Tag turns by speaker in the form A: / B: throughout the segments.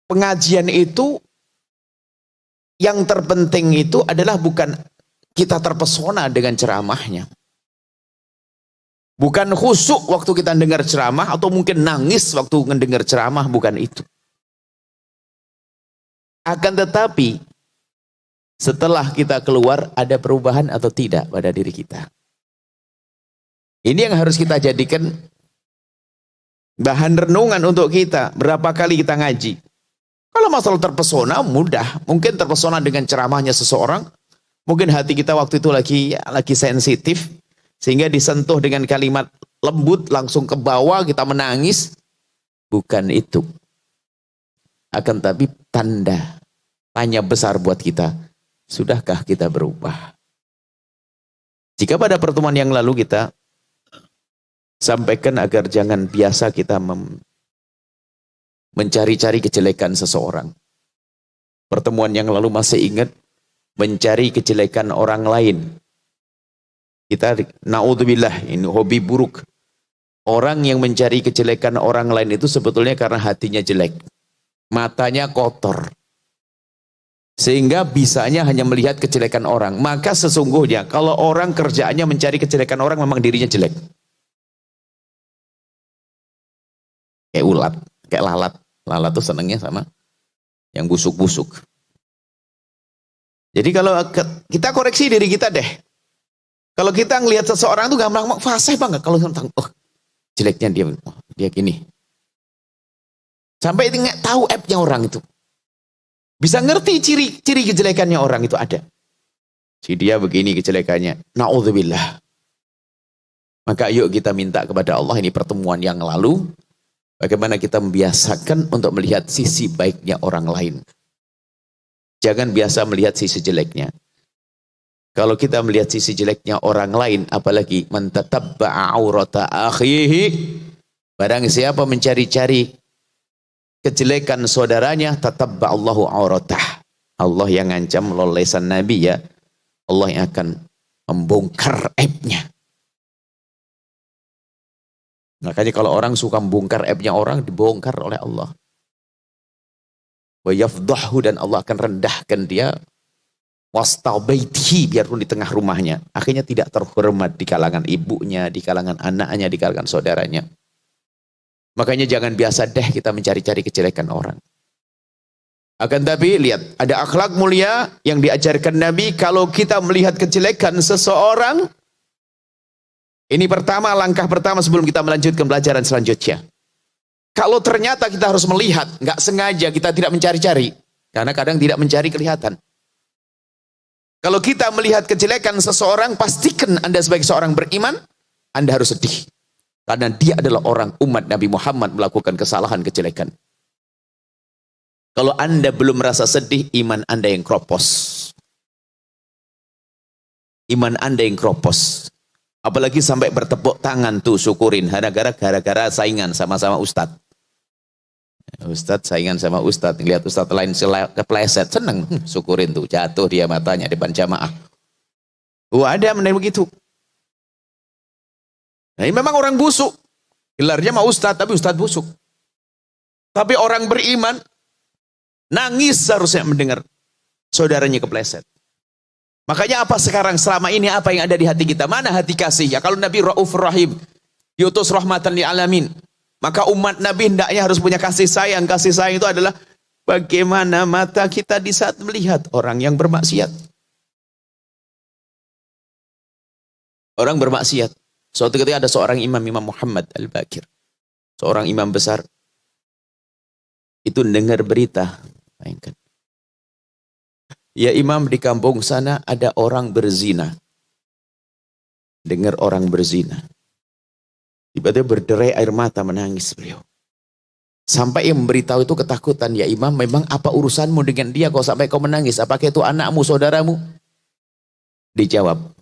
A: pengajian itu yang terpenting itu adalah bukan kita terpesona dengan ceramahnya. Bukan khusyuk waktu kita dengar ceramah atau mungkin nangis waktu mendengar ceramah, bukan itu. Akan tetapi setelah kita keluar ada perubahan atau tidak pada diri kita. Ini yang harus kita jadikan bahan renungan untuk kita. Berapa kali kita ngaji? Kalau masalah terpesona mudah, mungkin terpesona dengan ceramahnya seseorang, mungkin hati kita waktu itu lagi sensitif sehingga disentuh dengan kalimat lembut langsung ke bawah kita menangis. Bukan itu. Akan tapi tanya besar buat kita, sudahkah kita berubah? Jika pada pertemuan yang lalu kita sampaikan agar jangan biasa kita mencari-cari kejelekan seseorang. Pertemuan yang lalu masih ingat mencari kejelekan orang lain. Kita naudzubillah, ini hobi buruk. Orang yang mencari kejelekan orang lain itu sebetulnya karena hatinya jelek. Matanya kotor. Sehingga bisanya hanya melihat kejelekan orang. Maka sesungguhnya kalau orang kerjaannya mencari kejelekan orang memang dirinya jelek. Kayak ulat, kayak lalat. Lalat tuh senangnya sama yang busuk-busuk. Jadi kalau kita koreksi diri kita deh. Kalau kita ngelihat seseorang tuh gampang fasih banget. Kalau tentang jeleknya dia gini. Sampai nggak tahu aibnya orang itu. Bisa ngerti ciri kejelekannya orang itu ada. Si dia begini kejelekannya. Na'udzubillah. Maka yuk kita minta kepada Allah, ini pertemuan yang lalu. Bagaimana kita membiasakan untuk melihat sisi baiknya orang lain. Jangan biasa melihat sisi jeleknya. Kalau kita melihat sisi jeleknya orang lain, apalagi man tatabba'a aurata akhihi, barang siapa mencari-cari kejelekan saudaranya, tatabba'allahu auratah. Allah yang ngancam melalui lisan Nabi ya, Allah yang akan membongkar aibnya. Makanya kalau orang suka membongkar aibnya orang, dibongkar oleh Allah. Wa yafdahu, dan Allah akan rendahkan dia. Wastabaitihi, biarpun di tengah rumahnya. Akhirnya tidak terhormat di kalangan ibunya, di kalangan anaknya, di kalangan saudaranya. Makanya jangan biasa deh kita mencari-cari kejelekan orang. Akan tapi lihat, ada akhlak mulia yang diajarkan Nabi. Kalau kita melihat kejelekan seseorang, ini pertama, langkah pertama sebelum kita melanjutkan pelajaran selanjutnya. Kalau ternyata kita harus melihat, nggak sengaja kita tidak mencari-cari, karena kadang tidak mencari kelihatan. Kalau kita melihat kejelekan seseorang, pastikan Anda sebagai seorang beriman, Anda harus sedih. Karena dia adalah orang umat Nabi Muhammad melakukan kesalahan kejelekan. Kalau Anda belum merasa sedih, iman Anda yang kropos. Iman Anda yang kropos. Apalagi sampai bertepuk tangan tuh syukurin. Gara-gara saingan sama-sama ustadz. Ustadz saingan sama ustadz. Lihat ustadz lain kepleset. Seneng. Syukurin tuh. Jatuh dia matanya depan jamaah. Ada mengenai begitu. Nah, ini memang orang busuk. Gelarnya mah ustadz, tapi ustadz busuk. Tapi orang beriman nangis seharusnya mendengar saudaranya kepleset. Makanya apa sekarang selama ini apa yang ada di hati kita? Mana hati kasih? Ya kalau Nabi Raufur Rahim, diutus rahmatan lil alamin, maka umat Nabi hendaknya harus punya kasih sayang. Kasih sayang itu adalah bagaimana mata kita di saat melihat orang yang bermaksiat. Orang bermaksiat. Suatu ketika ada seorang Imam Muhammad Al-Bakir, seorang imam besar, itu dengar berita. Bayangkan. Ya imam, di kampung sana ada orang berzina. Dengar orang berzina. Tiba-tiba berderai air mata, menangis beliau. Sampai yang memberitahu itu ketakutan. Ya imam, memang apa urusanmu dengan dia kau sampai kau menangis? Apakah itu anakmu, saudaramu? Dijawab,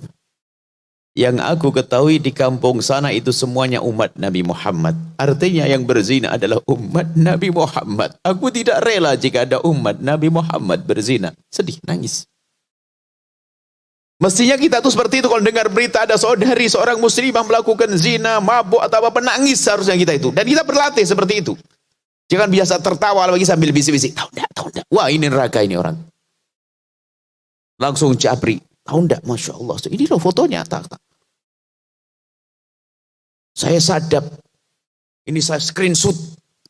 A: yang aku ketahui di kampung sana itu semuanya umat Nabi Muhammad. Artinya yang berzina adalah umat Nabi Muhammad. Aku tidak rela jika ada umat Nabi Muhammad berzina. Sedih, nangis. Mestinya kita tuh seperti itu. Kalau dengar berita ada saudari seorang muslimah melakukan zina, mabuk atau apa, nangis seharusnya kita itu. Dan kita berlatih seperti itu. Jangan biasa tertawa lagi sambil bisik-bisik. Tahu enggak, tahu enggak. Wah, ini neraka ini orang. Langsung japri. Tahu enggak, Masya Allah. Ini loh fotonya. Tak. Saya sadap. Ini saya screenshot.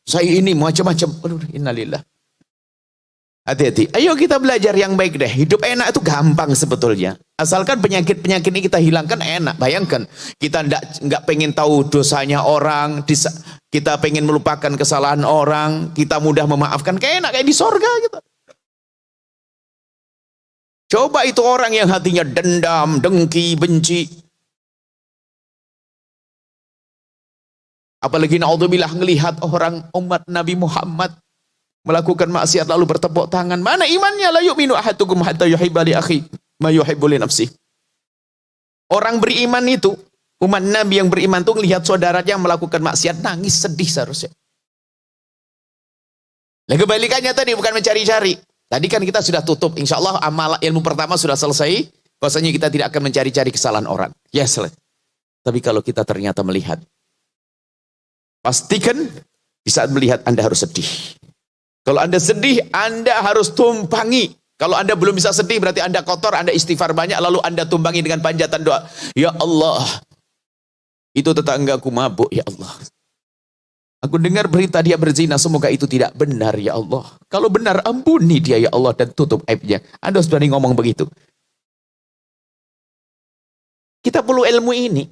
A: Saya ini macam-macam. Aduh, innalillah. Hati-hati. Ayo kita belajar yang baik deh. Hidup enak itu gampang sebetulnya. Asalkan penyakit-penyakit ini kita hilangkan enak. Bayangkan, kita nggak pengen tahu dosanya orang, kita pengen melupakan kesalahan orang, kita mudah memaafkan, kayak enak kayak di sorga gitu. Coba itu orang yang hatinya dendam, dengki, benci. Apalagi naudzubillah ngelihat orang umat Nabi Muhammad melakukan maksiat lalu bertepuk tangan. Mana imannya? La yu'minu ahadukum hatta yuhibba li akhi ma yuhibbu li nafsi. Orang beriman itu, umat Nabi yang beriman itu melihat saudaranya melakukan maksiat nangis sedih seharusnya. Nah, kebalikannya tadi bukan mencari-cari. Tadi kan kita sudah tutup. Insya Allah amal ilmu pertama sudah selesai. Bahwasanya kita tidak akan mencari-cari kesalahan orang. Yes. Tapi kalau kita ternyata melihat, pastikan di saat melihat Anda harus sedih. Kalau Anda sedih, Anda harus tumpangi. Kalau Anda belum bisa sedih, berarti Anda kotor, Anda istighfar banyak, lalu Anda tumpangi dengan panjatan doa. Ya Allah, itu tetanggaku mabuk, ya Allah. Aku dengar berita dia berzina, semoga itu tidak benar, ya Allah. Kalau benar, ampuni dia, ya Allah, dan tutup aibnya. Anda harus berani ngomong begitu. Kita perlu ilmu ini.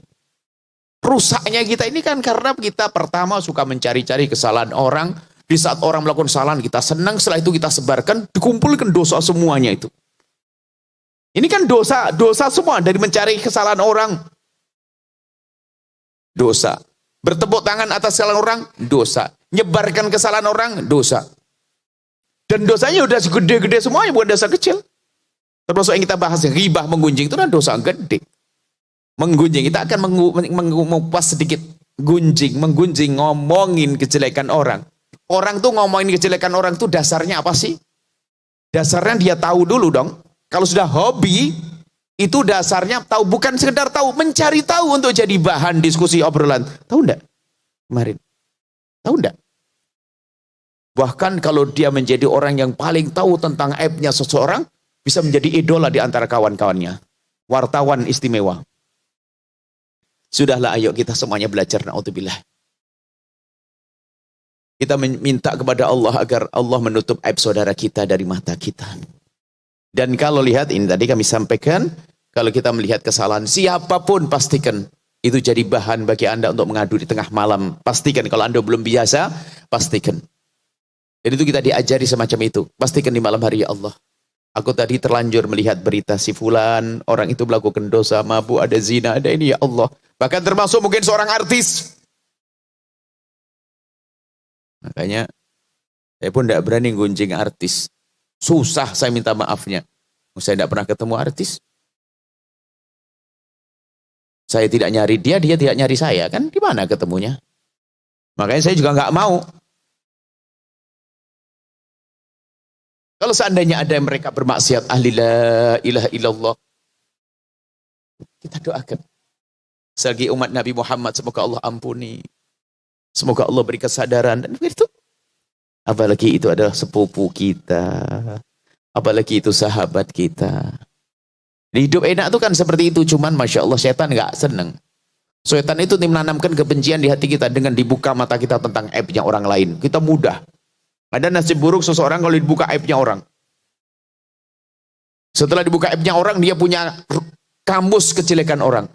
A: Rusaknya kita ini kan karena kita pertama suka mencari-cari kesalahan orang. Di saat orang melakukan kesalahan kita senang, setelah itu kita sebarkan, dikumpulkan dosa semuanya itu. Ini kan dosa semua dari mencari kesalahan orang. Dosa. Bertepuk tangan atas kesalahan orang, dosa. Nyebarkan kesalahan orang, dosa. Dan dosanya udah segede-gede semuanya, bukan dosa kecil. Termasuk yang kita bahas, ghibah, menggunjing, itu kan dosa gede. Menggunjing, kita akan mengupas sedikit. Menggunjing, ngomongin kejelekan orang. Orang tuh ngomongin kejelekan orang tuh dasarnya apa sih? Dasarnya dia tahu dulu dong. Kalau sudah hobi, itu dasarnya tahu, bukan sekedar tahu, mencari tahu untuk jadi bahan diskusi obrolan. Tahu enggak? Kemarin. Tahu enggak? Bahkan kalau dia menjadi orang yang paling tahu tentang aibnya seseorang, bisa menjadi idola di antara kawan-kawannya. Wartawan istimewa. Sudahlah, ayo kita semuanya belajar, naudzubillah. Kita minta kepada Allah agar Allah menutup aib saudara kita dari mata kita. Dan kalau lihat, ini tadi kami sampaikan, kalau kita melihat kesalahan siapapun, pastikan itu jadi bahan bagi Anda untuk mengadu di tengah malam. Pastikan kalau Anda belum biasa, pastikan. Dan itu kita diajari semacam itu. Pastikan di malam hari, ya Allah, aku tadi terlanjur melihat berita si fulan, orang itu melakukan dosa, mabuk, ada zina, ada ini, ya Allah. Bahkan termasuk mungkin seorang artis. Makanya saya pun tidak berani gunjing artis. Susah saya minta maafnya. Saya tidak pernah ketemu artis. Saya tidak nyari dia, dia tidak nyari saya. Kan gimana ketemunya? Makanya saya juga nggak mau. Kalau seandainya ada yang mereka bermaksiat, ahli la ilaha illallah, kita doakan. Selagi umat Nabi Muhammad, semoga Allah ampuni. Semoga Allah beri kesadaran. Dan begitu. Apalagi itu adalah sepupu kita. Apalagi itu sahabat kita. Di hidup enak itu kan seperti itu. Cuman Masya Allah, setan nggak seneng. Setan itu menanamkan kebencian di hati kita dengan dibuka mata kita tentang aibnya orang lain. Kita mudah. Ada nasib buruk seseorang kalau dibuka aibnya orang. Setelah dibuka aibnya orang, dia punya kamus kejelekan orang.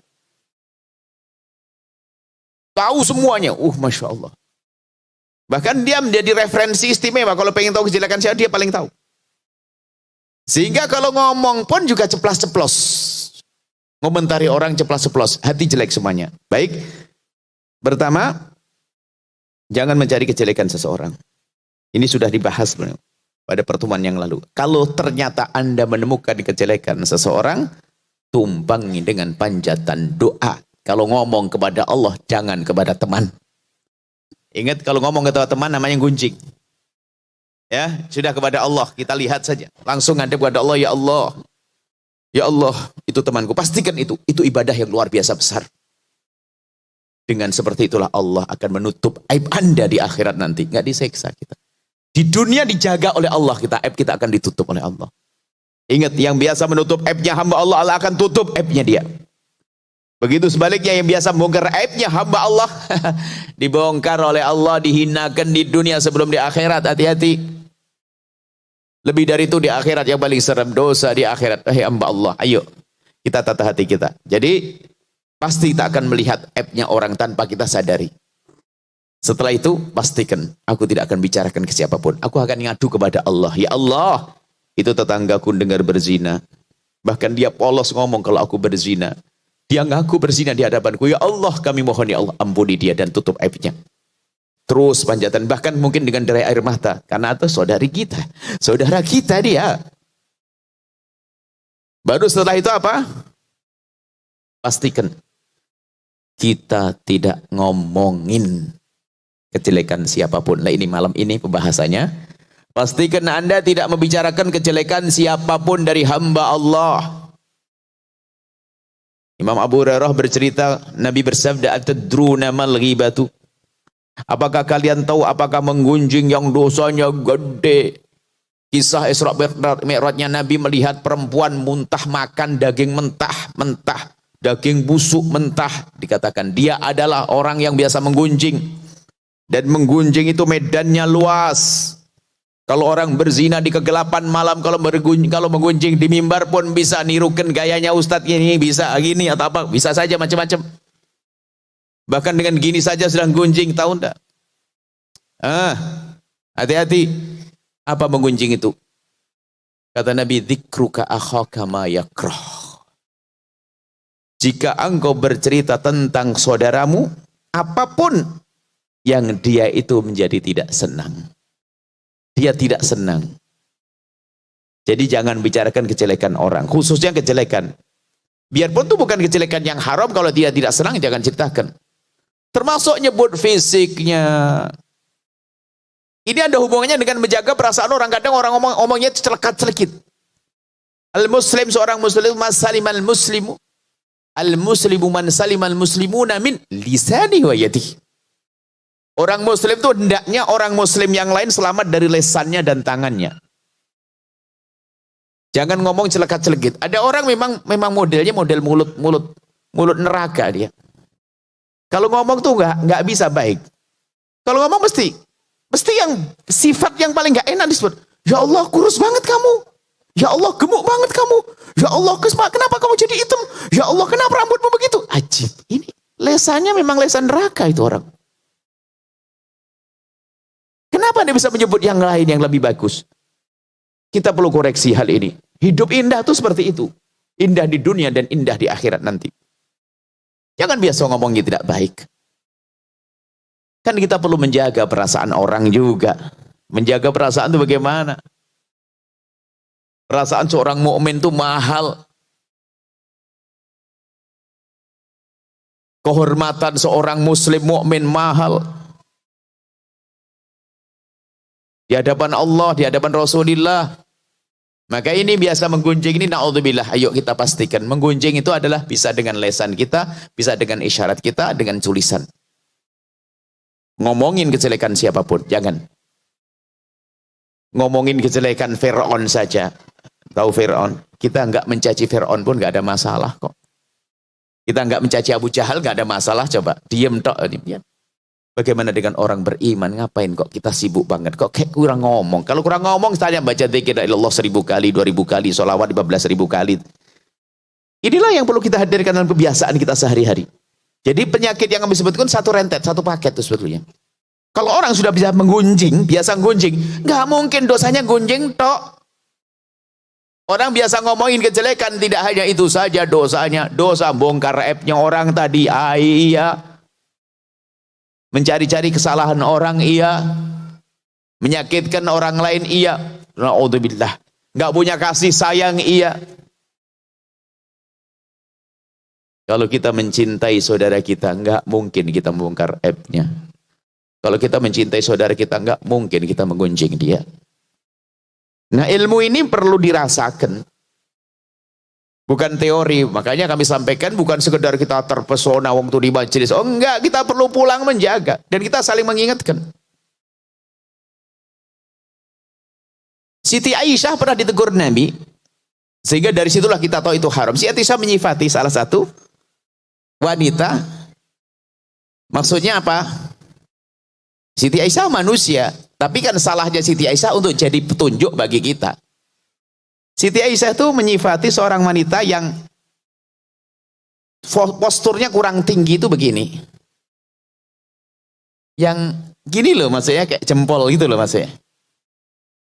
A: Tahu semuanya. Masya Allah. Bahkan dia menjadi referensi istimewa. Kalau pengen tahu kejelekan siapa, dia paling tahu. Sehingga kalau ngomong pun juga ceplas-ceplos. Ngomentari orang ceplas-ceplos. Hati jelek semuanya. Baik. Pertama, jangan mencari kejelekan seseorang. Ini sudah dibahas pada pertemuan yang lalu. Kalau ternyata Anda menemukan kejelekan seseorang, tumpangi dengan panjatan doa. Kalau ngomong kepada Allah, jangan kepada teman. Ingat, kalau ngomong kepada teman namanya gunjing. Ya, sudah kepada Allah, kita lihat saja. Langsung ngadep kepada Allah, ya Allah. Ya Allah, itu temanku. Pastikan itu ibadah yang luar biasa besar. Dengan seperti itulah Allah akan menutup aib Anda di akhirat nanti. Nggak diseksa kita. Di dunia dijaga oleh Allah kita. Aib kita akan ditutup oleh Allah. Ingat, yang biasa menutup aibnya hamba Allah, Allah akan tutup aibnya dia. Begitu sebaliknya, yang biasa membongkar aibnya hamba Allah dibongkar oleh Allah, dihinakan di dunia sebelum di akhirat. Hati-hati. Lebih dari itu di akhirat yang paling serem, dosa di akhirat. Hamba Allah, ayo kita tata hati kita. Jadi pasti kita akan melihat aibnya orang tanpa kita sadari. Setelah itu pastikan aku tidak akan bicarakan ke siapapun. Aku akan ngadu kepada Allah. Ya Allah, itu tetanggaku dengar berzina. Bahkan dia polos ngomong kalau aku berzina. Dia ngaku berzina di hadapanku. Ya Allah, kami mohon ya Allah, ampuni dia dan tutup aibnya. Terus panjatan, bahkan mungkin dengan derai air mata. Karena itu saudari kita. Saudara kita dia. Baru setelah itu apa? Pastikan kita tidak ngomongin kejelekan siapapun. Nah, ini malam ini pembahasannya. Pastikan Anda tidak membicarakan kejelekan siapapun dari hamba Allah. Imam Abu Hurairah bercerita, Nabi bersabda, "Atadruna mal ghibatu?" Apakah kalian tahu apakah menggunjing yang dosanya gede? Kisah Isra Mi'rajnya Nabi melihat perempuan muntah makan daging mentah, daging busuk mentah. Dikatakan dia adalah orang yang biasa menggunjing. Dan menggunjing itu medannya luas. Kalau orang berzina di kegelapan malam, kalau menggunjing di mimbar pun bisa nirukan gayanya Ustadz ini, bisa gini atau apa, bisa saja macam-macam. Bahkan dengan gini saja sedang gunjing, tahu enggak? Hati-hati. Apa menggunjing itu? Kata Nabi, dzikruka akhaka ma yakrah. Jika engkau bercerita tentang saudaramu, apapun yang dia itu menjadi tidak senang. Dia tidak senang. Jadi jangan bicarakan kejelekan orang, khususnya kejelekan. Biarpun itu bukan kejelekan yang haram, kalau dia tidak senang jangan ceritakan. Termasuk nyebut fisiknya. Ini ada hubungannya dengan menjaga perasaan orang. Kadang orang ngomongnya celekat-celekit. Al-Muslim, seorang Muslim, masalimal muslimu. Al-Muslimu man salimal muslimuna min lisani wa yadihi. Orang Muslim itu hendaknya orang Muslim yang lain selamat dari lesannya dan tangannya. Jangan ngomong celekat-celekit. Ada orang memang modelnya model mulut neraka dia. Kalau ngomong tuh nggak bisa baik. Kalau ngomong mesti yang sifat yang paling nggak enak disebut. Ya Allah, kurus banget kamu. Ya Allah, gemuk banget kamu. Ya Allah, kenapa kamu jadi hitam? Ya Allah, kenapa rambutmu begitu? Ajib. Ini lesannya memang lesan neraka itu orang. Kenapa Anda bisa menyebut yang lain yang lebih bagus? Kita perlu koreksi hal ini. Hidup indah itu seperti itu. Indah di dunia dan indah di akhirat nanti. Jangan biasa ngomongnya tidak baik. Kan kita perlu menjaga perasaan orang juga. Menjaga perasaan itu bagaimana? Perasaan seorang mukmin itu mahal. Kehormatan seorang muslim mukmin mahal. Di hadapan Allah, di hadapan Rasulullah. Maka ini biasa menggunjing ini, na'udzubillah. Ayo kita pastikan. Menggunjing itu adalah bisa dengan lesan kita, bisa dengan isyarat kita, dengan tulisan. Ngomongin kejelekan siapapun, jangan. Ngomongin kejelekan Fir'aun saja. Tahu Fir'aun? Kita enggak mencaci Fir'aun pun enggak ada masalah kok. Kita enggak mencaci Abu Jahal enggak ada masalah, coba. Diem tok. Bagaimana dengan orang beriman? Ngapain kok kita sibuk banget? Kok kayak kurang ngomong? Kalau kurang ngomong, saya baca dzikir Allah 1000 kali, 2000 kali, sholawat 15.000 kali. Inilah yang perlu kita hadirkan dalam kebiasaan kita sehari-hari. Jadi penyakit yang kami sebutkan satu rentet, satu paket itu sebetulnya. Kalau orang sudah bisa menggunjing, biasa menggunjing, nggak mungkin dosanya gunjing tok. Orang biasa ngomongin kejelekan, tidak hanya itu saja dosanya. Dosa bongkar aibnya orang tadi, iya. Mencari-cari kesalahan orang, iya. Menyakitkan orang lain, iya. Na'udzubillah. Nggak punya kasih sayang, iya. Kalau kita mencintai saudara kita, nggak mungkin kita membongkar aibnya. Kalau kita mencintai saudara kita, nggak mungkin kita menggunjing dia. Nah, ilmu ini perlu dirasakan. Bukan teori. Makanya kami sampaikan bukan sekedar kita terpesona waktu di majelis. Oh enggak, kita perlu pulang menjaga. Dan kita saling mengingatkan. Siti Aisyah pernah ditegur Nabi. Sehingga dari situlah kita tahu itu haram. Siti Aisyah menyifati salah satu wanita. Maksudnya apa? Siti Aisyah manusia. Tapi kan salahnya Siti Aisyah untuk jadi petunjuk bagi kita. Siti Aisyah itu menyifati seorang wanita yang posturnya kurang tinggi itu begini. Yang gini loh maksudnya, kayak jempol gitu loh maksudnya.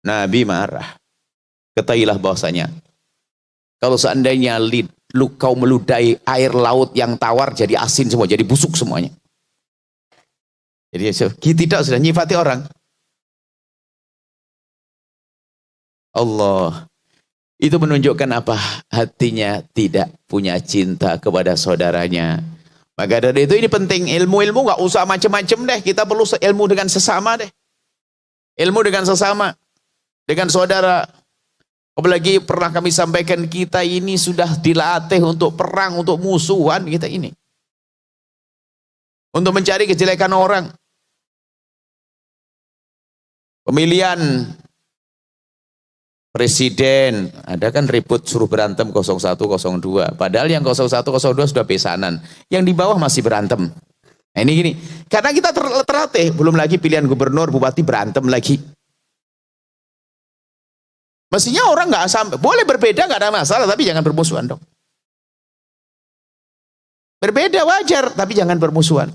A: Nabi marah. Ketahuilah bahwasanya kalau seandainya kau meludahi air laut yang tawar jadi asin semua, jadi busuk semuanya. Jadi tidak sudah nyifati orang. Allah. Itu menunjukkan apa? Hatinya tidak punya cinta kepada saudaranya. Maka dari itu ini penting, ilmu-ilmu gak usah macam-macam deh. Kita perlu ilmu dengan sesama deh. Ilmu dengan sesama. Dengan saudara. Apalagi pernah kami sampaikan, kita ini sudah dilatih untuk perang, untuk musuhan kita ini. Untuk mencari kejelekan orang. Pemilihan presiden, ada kan ribut suruh berantem 01, 02. Padahal yang 01, 02 sudah besanan. Yang di bawah masih berantem. Nah ini gini, karena kita terlatih, belum lagi pilihan gubernur, bupati berantem lagi. Mestinya orang nggak sampai, boleh berbeda nggak ada masalah, tapi jangan bermusuhan dong. Berbeda wajar, tapi jangan bermusuhan.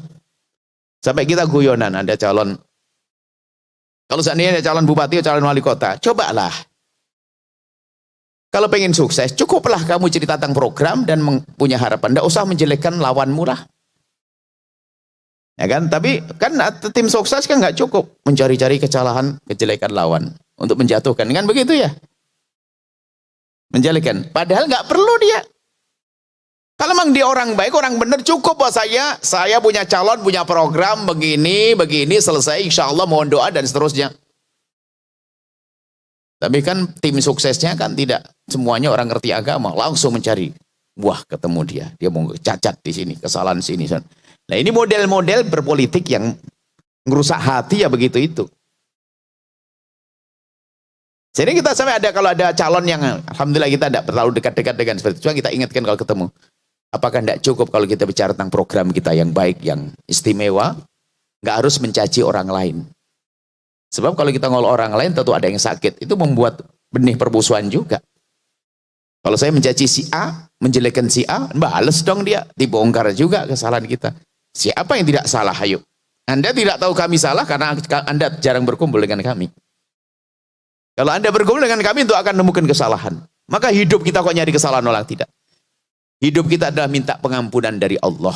A: Sampai kita guyonan, ada calon, kalau seandainya ada calon bupati atau calon wali kota, cobalah. Kalau pengen sukses, cukuplah kamu cerita tentang program dan punya harapan. Tidak usah menjelekkan lawanmu lah. Ya kan? Tapi kan tim sukses kan nggak cukup mencari-cari kesalahan, kejelekan lawan untuk menjatuhkan. Kan begitu ya? Menjelekan. Padahal nggak perlu dia. Kalau memang dia orang baik, orang benar, cukup buat saya punya calon, punya program begini, selesai. Insya Allah mohon doa dan seterusnya. Tapi kan tim suksesnya kan tidak semuanya orang ngerti agama, langsung mencari. Wah, ketemu dia mau cacat di sini, kesalahan sini. Nah ini model-model berpolitik yang ngerusak hati ya begitu itu. Jadi kita sampai ada, kalau ada calon yang alhamdulillah kita tidak terlalu dekat-dekat dengan seperti itu, kita ingatkan kalau ketemu. Apakah tidak cukup kalau kita bicara tentang program kita yang baik, yang istimewa, nggak harus mencaci orang lain. Sebab kalau kita ngolok orang lain tentu ada yang sakit. Itu membuat benih permusuhan juga. Kalau saya mencaci si A, menjelekkan si A, bales dong dia. Dibongkar juga kesalahan kita. Siapa yang tidak salah? Ayo. Anda tidak tahu kami salah karena Anda jarang berkumpul dengan kami. Kalau Anda berkumpul dengan kami itu akan menemukan kesalahan. Maka hidup kita kok nyari kesalahan orang? Tidak. Hidup kita adalah minta pengampunan dari Allah.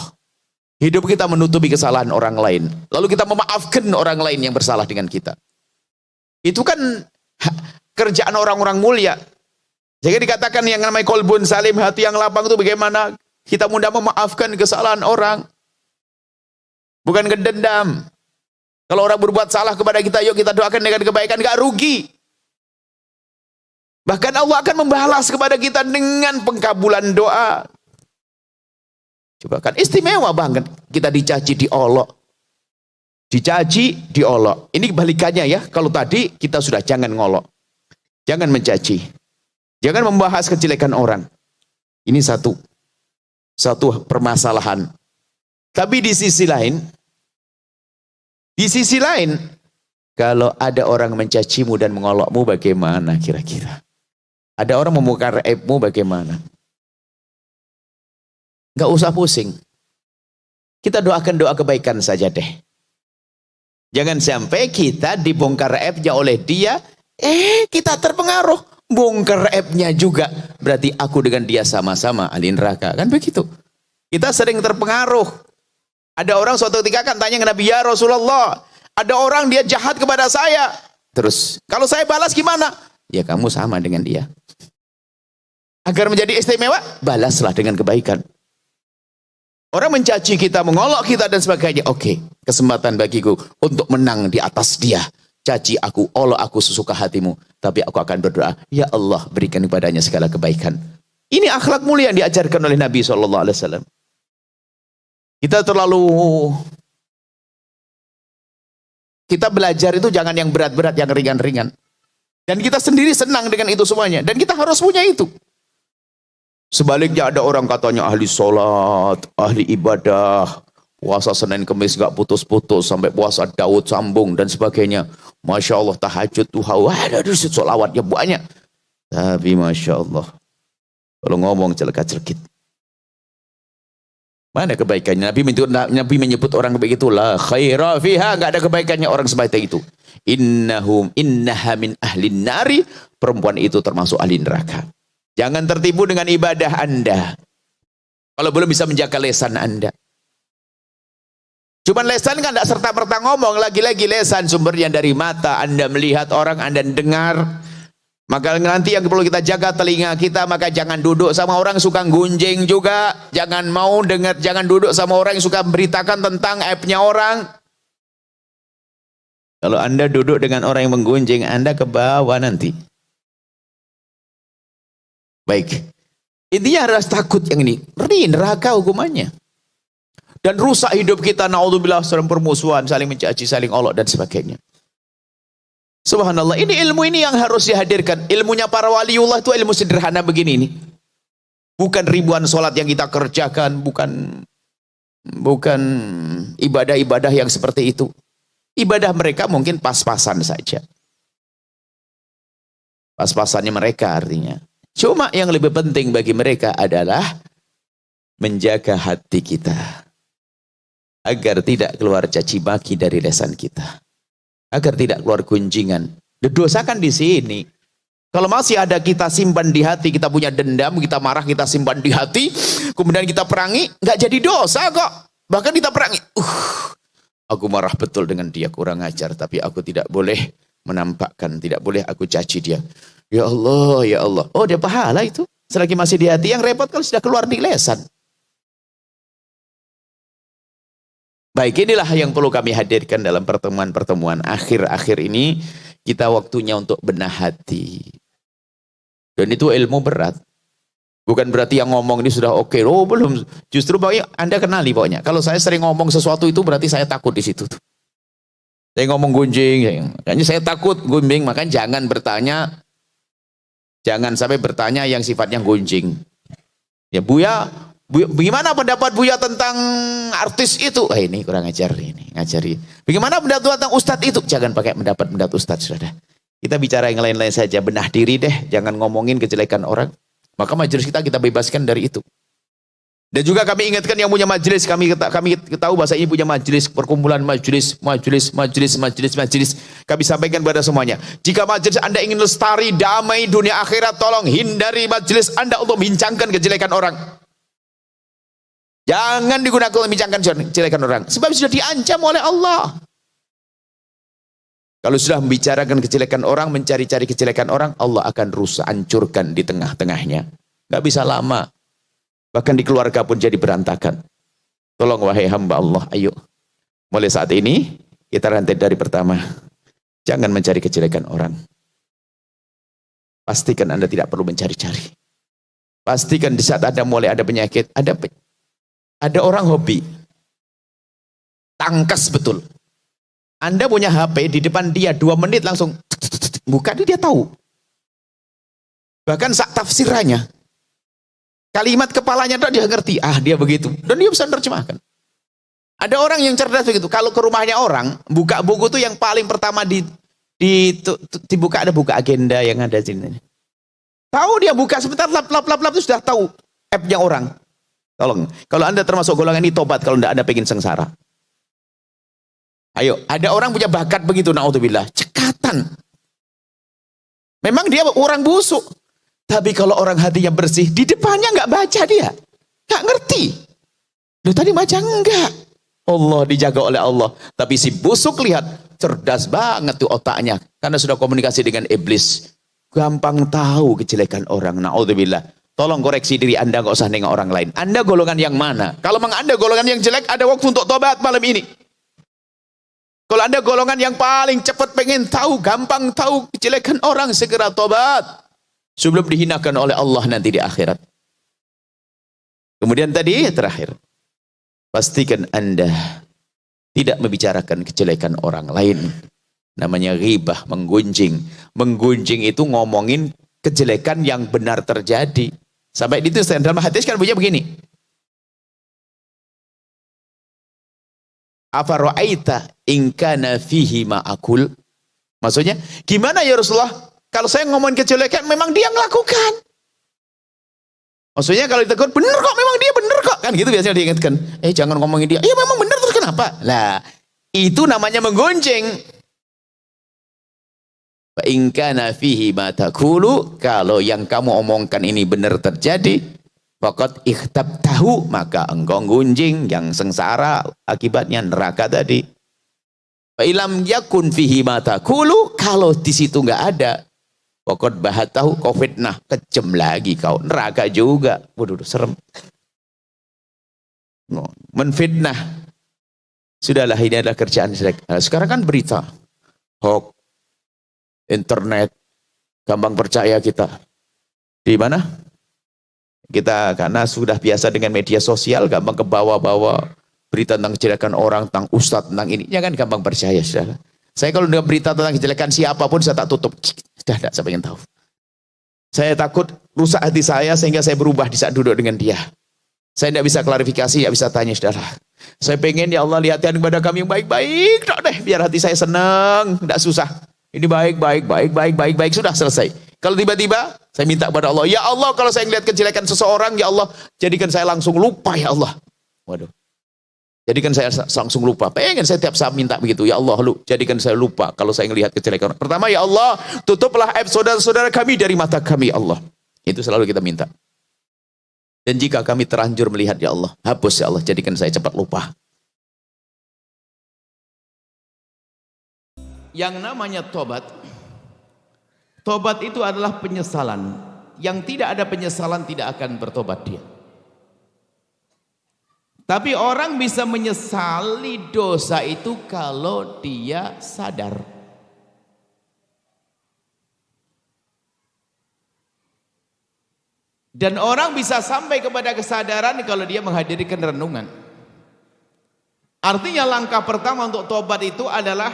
A: Hidup kita menutupi kesalahan orang lain. Lalu kita memaafkan orang lain yang bersalah dengan kita. Itu kan kerjaan orang-orang mulia. Jadi dikatakan yang namanya kolbun salim, hati yang lapang itu bagaimana kita mudah memaafkan kesalahan orang. Bukan ngedendam. Kalau orang berbuat salah kepada kita, yuk kita doakan dengan kebaikan, gak rugi. Bahkan Allah akan membalas kepada kita dengan pengkabulan doa. Coba kan istimewa banget kita dicaci, diolok. Dicaci, diolok. Ini kebalikannya ya. Kalau tadi kita sudah jangan ngolok. Jangan mencaci. Jangan membahas kejelekan orang. Ini satu permasalahan. Tapi di sisi lain, kalau ada orang mencacimu dan mengolokmu bagaimana kira-kira? Ada orang memukar aibmu bagaimana? Gak usah pusing. Kita doakan doa kebaikan saja deh. Jangan sampai kita dibongkar aibnya oleh dia, kita terpengaruh. Bongkar aibnya juga. Berarti aku dengan dia sama-sama ahli neraka. Kan begitu. Kita sering terpengaruh. Ada orang suatu ketika kan tanya ke Nabi, ya Rasulullah, ada orang dia jahat kepada saya. Terus, kalau saya balas gimana? Ya kamu sama dengan dia. Agar menjadi istimewa, balaslah dengan kebaikan. Orang mencaci kita, mengolok kita dan sebagainya. Oke, kesempatan bagiku untuk menang di atas dia. Caci aku, olok aku sesuka hatimu. Tapi aku akan berdoa, ya Allah berikan kepadanya segala kebaikan. Ini akhlak mulia yang diajarkan oleh Nabi SAW. Kita belajar itu jangan yang berat-berat, yang ringan-ringan. Dan kita sendiri senang dengan itu semuanya. Dan kita harus punya itu. Sebaliknya ada orang katanya ahli sholat, ahli ibadah, puasa Senin Kemis gak putus-putus, sampai puasa Daud sambung dan sebagainya. Masya Allah, tahajud, tuha, ada sholawatnya banyak. Tapi Masya Allah, kalau ngomong celaka-celkit. Mana kebaikannya? Nabi menyebut orang begitu, la khaira fiha, enggak ada kebaikannya orang sebaik itu. Innaha min ahlin nari, perempuan itu termasuk ahli neraka. Jangan tertipu dengan ibadah Anda. Kalau belum bisa menjaga lisan Anda. Cuman lisan kan enggak serta-merta ngomong, lagi-lagi lisan sumbernya dari mata. Anda melihat orang, Anda dengar. Maka nanti yang perlu kita jaga telinga kita, maka jangan duduk sama orang suka gunjing juga, jangan mau dengar, jangan duduk sama orang yang suka beritakan tentang aibnya orang. Kalau Anda duduk dengan orang yang menggunjing, Anda ke bawah nanti. Baik. Intinya harus takut yang ini. Neraka hukumannya. Dan rusak hidup kita, naudzubillah, saling permusuhan, saling mencaci, saling olok dan sebagainya. Subhanallah, ini ilmu ini yang harus dihadirkan. Ilmunya para waliullah itu ilmu sederhana begini ini. Bukan ribuan sholat yang kita kerjakan, bukan ibadah-ibadah yang seperti itu. Ibadah mereka mungkin pas-pasan saja. Pas-pasannya mereka artinya. Cuma yang lebih penting bagi mereka adalah menjaga hati kita. Agar tidak keluar caci maki dari lisan kita. Agar tidak keluar gunjingan. Didosakan di sini. Kalau masih ada kita simpan di hati, kita punya dendam, kita marah, kita simpan di hati, kemudian kita perangi, nggak jadi dosa kok. Bahkan kita perangi. Aku marah betul dengan dia, kurang ajar, tapi aku tidak boleh menampakkan, tidak boleh aku caci dia. Ya Allah, ya Allah. Oh, dia pahala itu. Selagi masih di hati, yang repot kalau sudah keluar di lisan. Baik, inilah yang perlu kami hadirkan dalam pertemuan-pertemuan akhir-akhir ini. Kita waktunya untuk benah hati. Dan itu ilmu berat. Bukan berarti yang ngomong ini sudah oke. Oh, belum. Justru pokoknya Anda kenali pokoknya. Kalau saya sering ngomong sesuatu itu berarti saya takut di situ. Saya ngomong gunjing. Kayaknya saya takut gunjing. Makanya jangan bertanya. Jangan sampai bertanya yang sifatnya gunjing. Ya, Buya, bagaimana pendapat Buya tentang artis itu? Ini kurang ajar ini, ngajari. Bagaimana pendapat tentang ustadz itu? Jangan pakai pendapat ustadz, sudah. Kita bicara yang lain-lain saja, benah diri deh, jangan ngomongin kejelekan orang. Maka majelis kita bebaskan dari itu. Dan juga kami ingatkan yang punya majelis, kami tahu bahasa ini punya majelis, perkumpulan majelis. Kami sampaikan kepada semuanya. Jika majelis Anda ingin lestari, damai dunia akhirat, tolong hindari majelis Anda untuk membincangkan kejelekan orang. Jangan digunakan untuk membincangkan kejelekan orang. Sebab sudah diancam oleh Allah. Kalau sudah membicarakan kejelekan orang, mencari-cari kejelekan orang, Allah akan rusak, hancurkan di tengah-tengahnya. Gak bisa lama. Bahkan di keluarga pun jadi berantakan. Tolong wahai hamba Allah, ayo. Mulai saat ini, kita rantai dari pertama. Jangan mencari kejelekan orang. Pastikan Anda tidak perlu mencari-cari. Pastikan di saat Anda mulai ada penyakit, ada orang hobi. Tangkas betul. Anda punya HP di depan dia 2 menit langsung buka, dia tahu. Bahkan sak tafsirannya. Kalimat kepalanya dia ngerti. Dia begitu. Dan dia bisa menerjemahkan. Ada orang yang cerdas begitu. Kalau ke rumahnya orang, buka buku itu yang paling pertama dibuka, ada buka agenda yang ada di sini. Tahu dia buka sebentar, lap itu sudah tahu app-nya orang. Tolong, kalau Anda termasuk golongan ini, tobat kalau Anda pengen sengsara. Ayo, ada orang punya bakat begitu, naudzubillah, cekatan. Memang dia orang busuk. Tapi kalau orang hatinya bersih, di depannya nggak baca dia. Nggak ngerti. Loh, tadi baca enggak. Allah dijaga oleh Allah. Tapi si busuk lihat, cerdas banget tuh otaknya. Karena sudah komunikasi dengan iblis. Gampang tahu kejelekan orang, naudzubillah. Tolong koreksi diri Anda, nggak usah nengok orang lain. Anda golongan yang mana? Kalau memang Anda golongan yang jelek, ada waktu untuk tobat malam ini. Kalau Anda golongan yang paling cepat pengen tahu, gampang tahu kejelekan orang, segera tobat. Sebelum dihinakan oleh Allah nanti di akhirat. Kemudian tadi terakhir, pastikan Anda tidak membicarakan kejelekan orang lain. Namanya ghibah, menggunjing. Menggunjing itu ngomongin kejelekan yang benar terjadi. Sampai itu dalam hadis kan bunyinya begini. Afara'aita in kana fihi ma'akul. Maksudnya, gimana ya Rasulullah? Kalau saya ngomongin kejelekan, memang dia melakukan. Maksudnya kalau ditegur, bener kok, memang dia bener kok. Kan gitu biasanya diingatkan. Jangan ngomongin dia. Iya memang bener, terus kenapa? Lah, itu namanya menggunjing. Fa in kana fihi ma taqulu, kalau yang kamu omongkan ini benar terjadi, faqad ikhtabtahu, maka engkau gunjing yang sengsara akibatnya neraka tadi. Fa ilam yakun fihi ma taqulu, kalau di situ enggak ada, faqad bahatahu, kau fitnah, kejem lagi kau, neraka juga. Waduh, serem. Menfitnah. Sudahlah, ini adalah kerjaan. Sekarang kan berita hoax, internet, gampang percaya kita. Di mana? Kita karena sudah biasa dengan media sosial, gampang ke bawah-bawah berita tentang kejelekan orang, tentang ustadz, tentang ini, ya kan gampang percaya. Sudah. Saya kalau dengar berita tentang kejelekan siapapun, saya tak tutup. Sudah, tidak, saya ingin tahu. Saya takut rusak hati saya sehingga saya berubah di saat duduk dengan dia. Saya tidak bisa klarifikasi, tidak bisa tanya, sudahlah. Saya pengen ya Allah lihatkan kepada kami yang baik-baik, deh, biar hati saya senang, tidak susah. Ini baik, sudah selesai. Kalau tiba-tiba saya minta kepada Allah, ya Allah kalau saya melihat kejelekan seseorang, ya Allah jadikan saya langsung lupa ya Allah. Waduh. Jadikan saya langsung lupa. Pengen saya tiap saat minta begitu, ya Allah lu jadikan saya lupa kalau saya melihat kejelekan. Pertama ya Allah, tutuplah aib saudara-saudara kami dari mata kami, Allah. Itu selalu kita minta. Dan jika kami terlanjur melihat ya Allah, hapus ya Allah, jadikan saya cepat lupa. Yang namanya tobat, tobat itu adalah penyesalan. Yang tidak ada penyesalan tidak akan bertobat dia. Tapi orang bisa menyesali dosa itu kalau dia sadar. Dan orang bisa sampai kepada kesadaran kalau dia menghadirikan renungan. Artinya langkah pertama untuk tobat itu adalah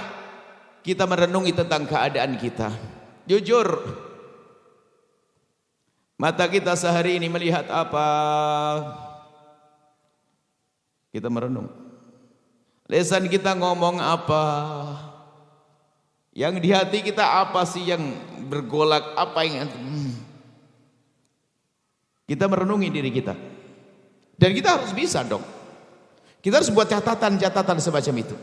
A: kita merenungi tentang keadaan kita. Jujur, mata kita sehari ini melihat apa? Kita merenung. Lisan kita ngomong apa? Yang di hati kita apa sih yang bergolak? Apa yang kita merenungi diri kita. Dan kita harus bisa dong. Kita harus buat catatan-catatan semacam itu.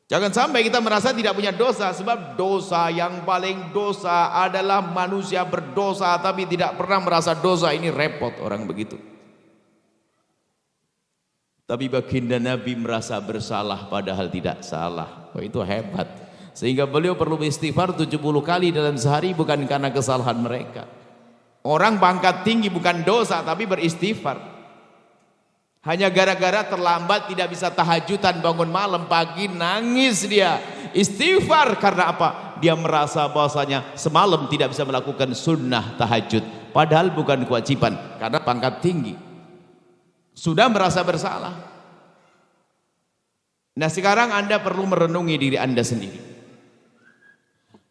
A: Jangan sampai kita merasa tidak punya dosa, sebab dosa yang paling dosa adalah manusia berdosa tapi tidak pernah merasa dosa. Ini repot orang begitu. Tapi baginda Nabi merasa bersalah padahal tidak salah. Oh, itu hebat. Sehingga beliau perlu istighfar 70 kali dalam sehari bukan karena kesalahan mereka. Orang pangkat tinggi bukan dosa tapi beristighfar. Hanya gara-gara terlambat tidak bisa tahajudan bangun malam, pagi nangis dia. Istighfar karena apa? Dia merasa bahwasanya semalam tidak bisa melakukan sunnah tahajud. Padahal bukan kewajiban karena pangkat tinggi. Sudah merasa bersalah. Nah sekarang Anda perlu merenungi diri Anda sendiri.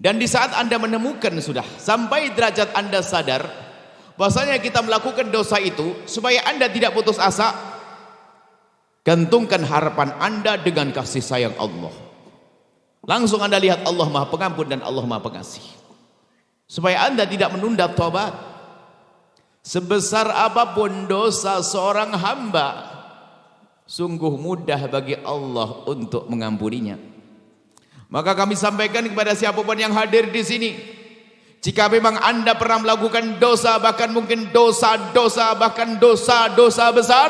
A: Dan di saat Anda menemukan sudah sampai derajat Anda sadar bahwasanya kita melakukan dosa itu, supaya Anda tidak putus asa, gantungkan harapan Anda dengan kasih sayang Allah. Langsung Anda lihat Allah Maha Pengampun dan Allah Maha Pengasih. Supaya Anda tidak menunda taubat. Sebesar apapun dosa seorang hamba, sungguh mudah bagi Allah untuk mengampuninya. Maka kami sampaikan kepada siapapun yang hadir di sini, jika memang Anda pernah melakukan dosa, bahkan mungkin dosa-dosa, bahkan dosa-dosa besar,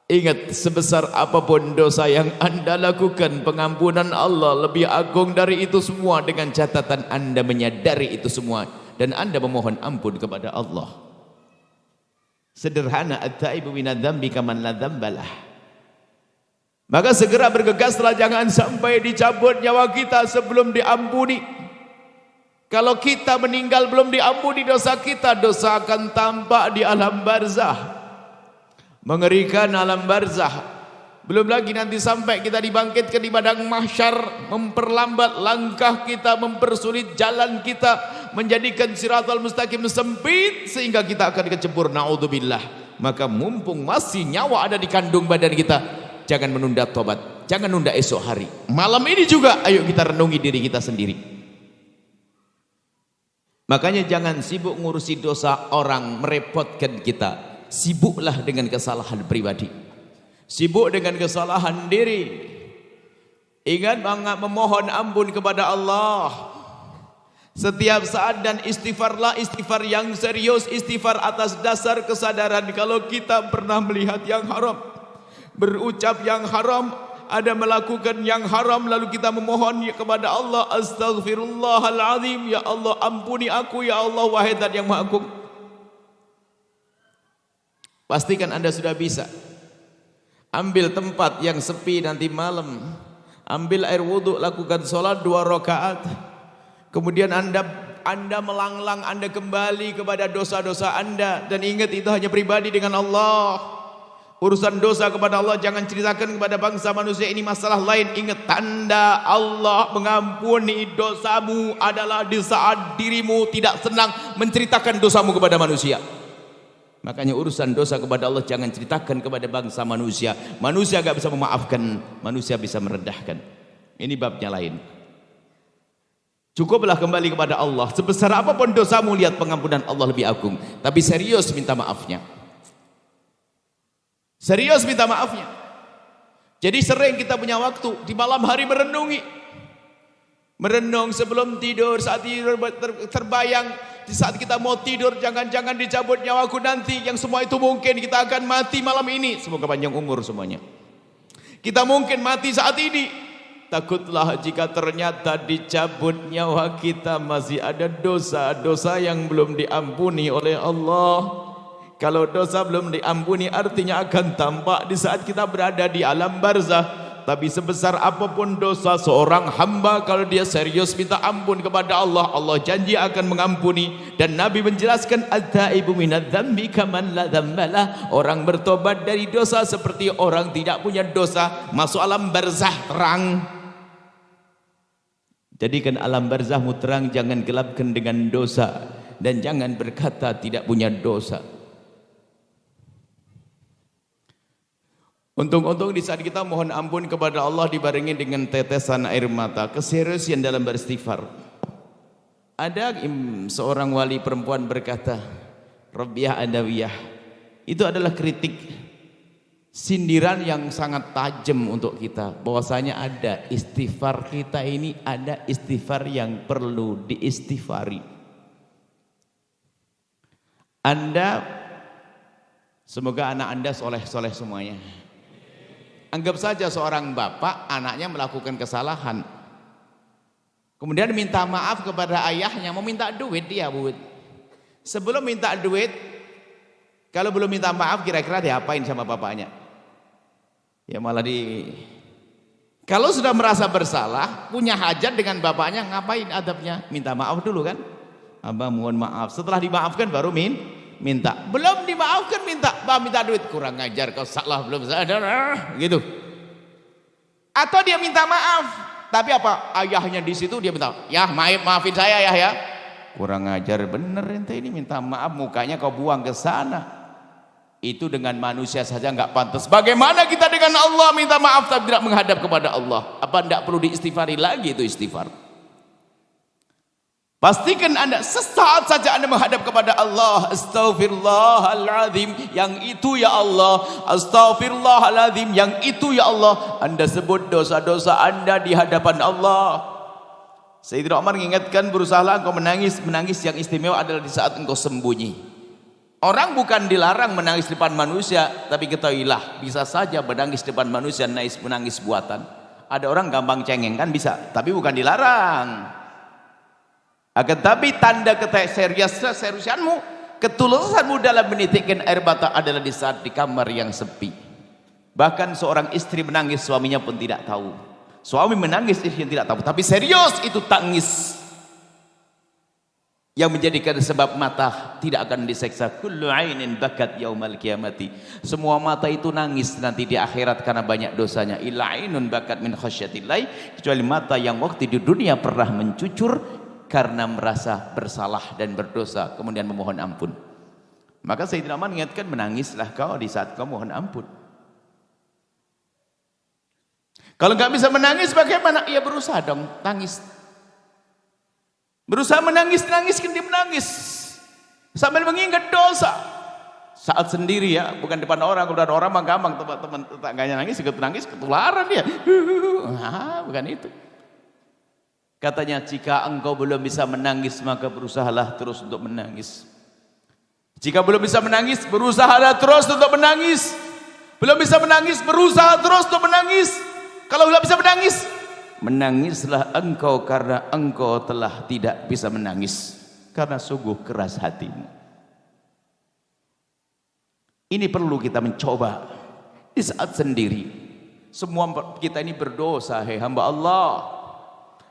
A: ingat, sebesar apapun dosa yang Anda lakukan, pengampunan Allah lebih agung dari itu semua. Dengan catatan Anda menyadari itu semua dan Anda memohon ampun kepada Allah. Sederhana, at-taibu minadz-dzambi kaman la dzambalah. Maka segera bergegaslah, jangan sampai dicabut nyawa kita sebelum diampuni.
B: Kalau kita meninggal belum diampuni dosa kita, dosa akan tampak di alam barzah. Mengerikan alam barzah. Belum lagi nanti sampai kita dibangkitkan di padang mahsyar, memperlambat langkah kita, mempersulit jalan kita, menjadikan siratal mustaqim sempit sehingga kita akan kecebur, naudzubillah. Maka mumpung masih nyawa ada di kandung badan kita, jangan menunda tobat, jangan nunda esok hari. Malam ini juga ayo kita renungi diri kita sendiri. Makanya jangan sibuk ngurusi dosa orang, merepotkan kita. Sibuklah dengan kesalahan pribadi. Sibuk dengan kesalahan diri. Ingat banget memohon ampun kepada Allah setiap saat, dan istighfarlah istighfar yang serius, istighfar atas dasar kesadaran kalau kita pernah melihat yang haram, berucap yang haram, ada melakukan yang haram, lalu kita memohon kepada Allah, astaghfirullahaladzim, ya Allah ampuni aku, ya Allah wahai Zat yang Maha Agung. Pastikan Anda sudah bisa. Ambil tempat yang sepi nanti malam, ambil air wudhu, lakukan sholat 2 rakaat. Kemudian anda melanglang, Anda kembali kepada dosa-dosa Anda, dan ingat itu hanya pribadi dengan Allah. Urusan dosa kepada Allah jangan ceritakan kepada bangsa manusia, ini masalah lain. Ingat, tanda Allah mengampuni dosamu adalah di saat dirimu tidak senang menceritakan dosamu kepada manusia. Makanya urusan dosa kepada Allah jangan ceritakan kepada bangsa manusia. Manusia gak bisa memaafkan, manusia bisa meredahkan. Ini babnya lain. Cukuplah kembali kepada Allah. Sebesar apapun dosamu, lihat pengampunan Allah lebih agung. Tapi serius minta maafnya. Serius minta maafnya. Jadi sering kita punya waktu di malam hari merenungi. Merenung sebelum tidur, saat tidur terbayang. Di saat kita mau tidur, jangan-jangan dicabut nyawaku nanti. Yang semua itu mungkin kita akan mati malam ini. Semoga panjang umur semuanya. Kita mungkin mati saat ini. Takutlah jika ternyata dicabut nyawa kita masih ada dosa-dosa yang belum diampuni oleh Allah. Kalau dosa belum diampuni artinya akan tampak di saat kita berada di alam barzah. Tapi sebesar apapun dosa seorang hamba, kalau dia serius minta ampun kepada Allah, Allah janji akan mengampuni. Dan Nabi menjelaskan, at-taibu minadz-dzambi kaman la dzambalah. Orang bertobat dari dosa seperti orang tidak punya dosa. Masuk alam barzah terang. Jadikan alam barzahmu terang, jangan gelapkan dengan dosa, dan jangan berkata tidak punya dosa. Untung-untung di saat kita mohon ampun kepada Allah dibarengi dengan tetesan air mata, keseriusan dalam beristighfar. Ada seorang wali perempuan berkata, Rabbiyah Adawiyah, itu adalah kritik, sindiran yang sangat tajam untuk kita, bahwasanya ada istighfar kita ini, ada istighfar yang perlu diistighfari. Anda, semoga anak Anda soleh-soleh semuanya. Anggap saja seorang bapak, anaknya melakukan kesalahan, kemudian minta maaf kepada ayahnya, mau minta duit dia, Bu. Sebelum minta duit, kalau belum minta maaf, kira-kira diapain sama bapaknya? Ya malah kalau sudah merasa bersalah, punya hajat dengan bapaknya, ngapain adabnya? Minta maaf dulu kan? Abah mohon maaf. Setelah dimaafkan baru minta. Belum dimaafkan minta, bah minta duit, kurang ngajar kau, salah belum sadar, gitu. Atau dia minta maaf, tapi apa? Ayahnya di situ, dia minta, ya maafin saya ya. Kurang ngajar bener ente ini, minta maaf, mukanya kau buang ke sana. Itu dengan manusia saja nggak pantas. Bagaimana kita dengan Allah minta maaf tapi tidak menghadap kepada Allah? Apa tidak perlu diistighfari lagi itu istighfar? Pastikan Anda sesaat saja Anda menghadap kepada Allah, astaghfirullahaladzim, yang itu ya Allah, astaghfirullahaladzim, yang itu ya Allah. Anda sebut dosa-dosa Anda di hadapan Allah. Sayyidina Umar mengingatkan, berusahalah engkau menangis yang istimewa adalah di saat engkau sembunyi. Orang bukan dilarang menangis di depan manusia, tapi ketahuilah bisa saja menangis di depan manusia menangis buatan. Ada orang gampang cengeng kan bisa, tapi bukan dilarang. Akan tapi tanda keseriusanmu, ketulusanmu dalam menitikkan air mata adalah di saat di kamar yang sepi. Bahkan seorang istri menangis, suaminya pun tidak tahu. Suami menangis, istri yang tidak tahu. Tapi serius itu tangis. yang menjadikan sebab mata tidak akan diseksa. Kullu ainin bakat yaumal qiyamati. Semua mata itu nangis nanti di akhirat karena banyak dosanya. Illa ainun bakat min khasyatillah, kecuali mata yang waktu di dunia pernah mencucur karena merasa bersalah dan berdosa kemudian memohon ampun. Maka Sayyidina Umar mengingatkan, menangislah kau di saat kau mohon ampun. Kalau nggak bisa menangis bagaimana? Ya berusaha dong, tangis. Berusaha menangis, dia menangis sambil mengingat dosa. Saat sendiri ya, bukan depan orang. Kalau ada orang mah gampang, teman-teman tetangganya nangis, ikut nangis, ketularan dia. Bukan itu. Katanya, jika engkau belum bisa menangis, maka berusahalah terus untuk menangis. Jika belum bisa menangis, berusahalah terus untuk menangis. Belum bisa menangis, berusaha terus untuk menangis. Kalau belum bisa menangis, menangislah engkau karena engkau telah tidak bisa menangis karena sungguh keras hatimu. Ini perlu kita mencoba di saat sendiri. Semua kita ini berdosa, hei hamba Allah.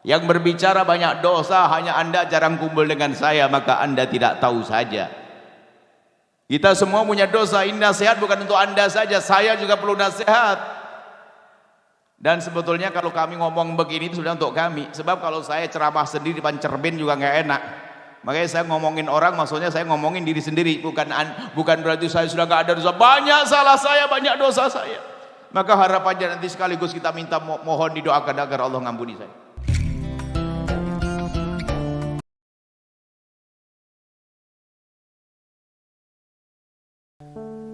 B: Yang berbicara banyak dosa, hanya Anda jarang kumpul dengan saya, maka Anda tidak tahu saja. Kita semua punya dosa. Ini nasihat bukan untuk Anda saja, saya juga perlu nasihat. Dan sebetulnya kalau kami ngomong begini itu sudah untuk kami. Sebab kalau saya ceramah sendiri depan cermin juga nggak enak. Makanya saya ngomongin orang, maksudnya saya ngomongin diri sendiri. Bukan berarti saya sudah nggak ada dosa. Banyak salah saya, banyak dosa saya. Maka harapannya nanti sekaligus kita minta mohon didoakan agar Allah ngampuni saya.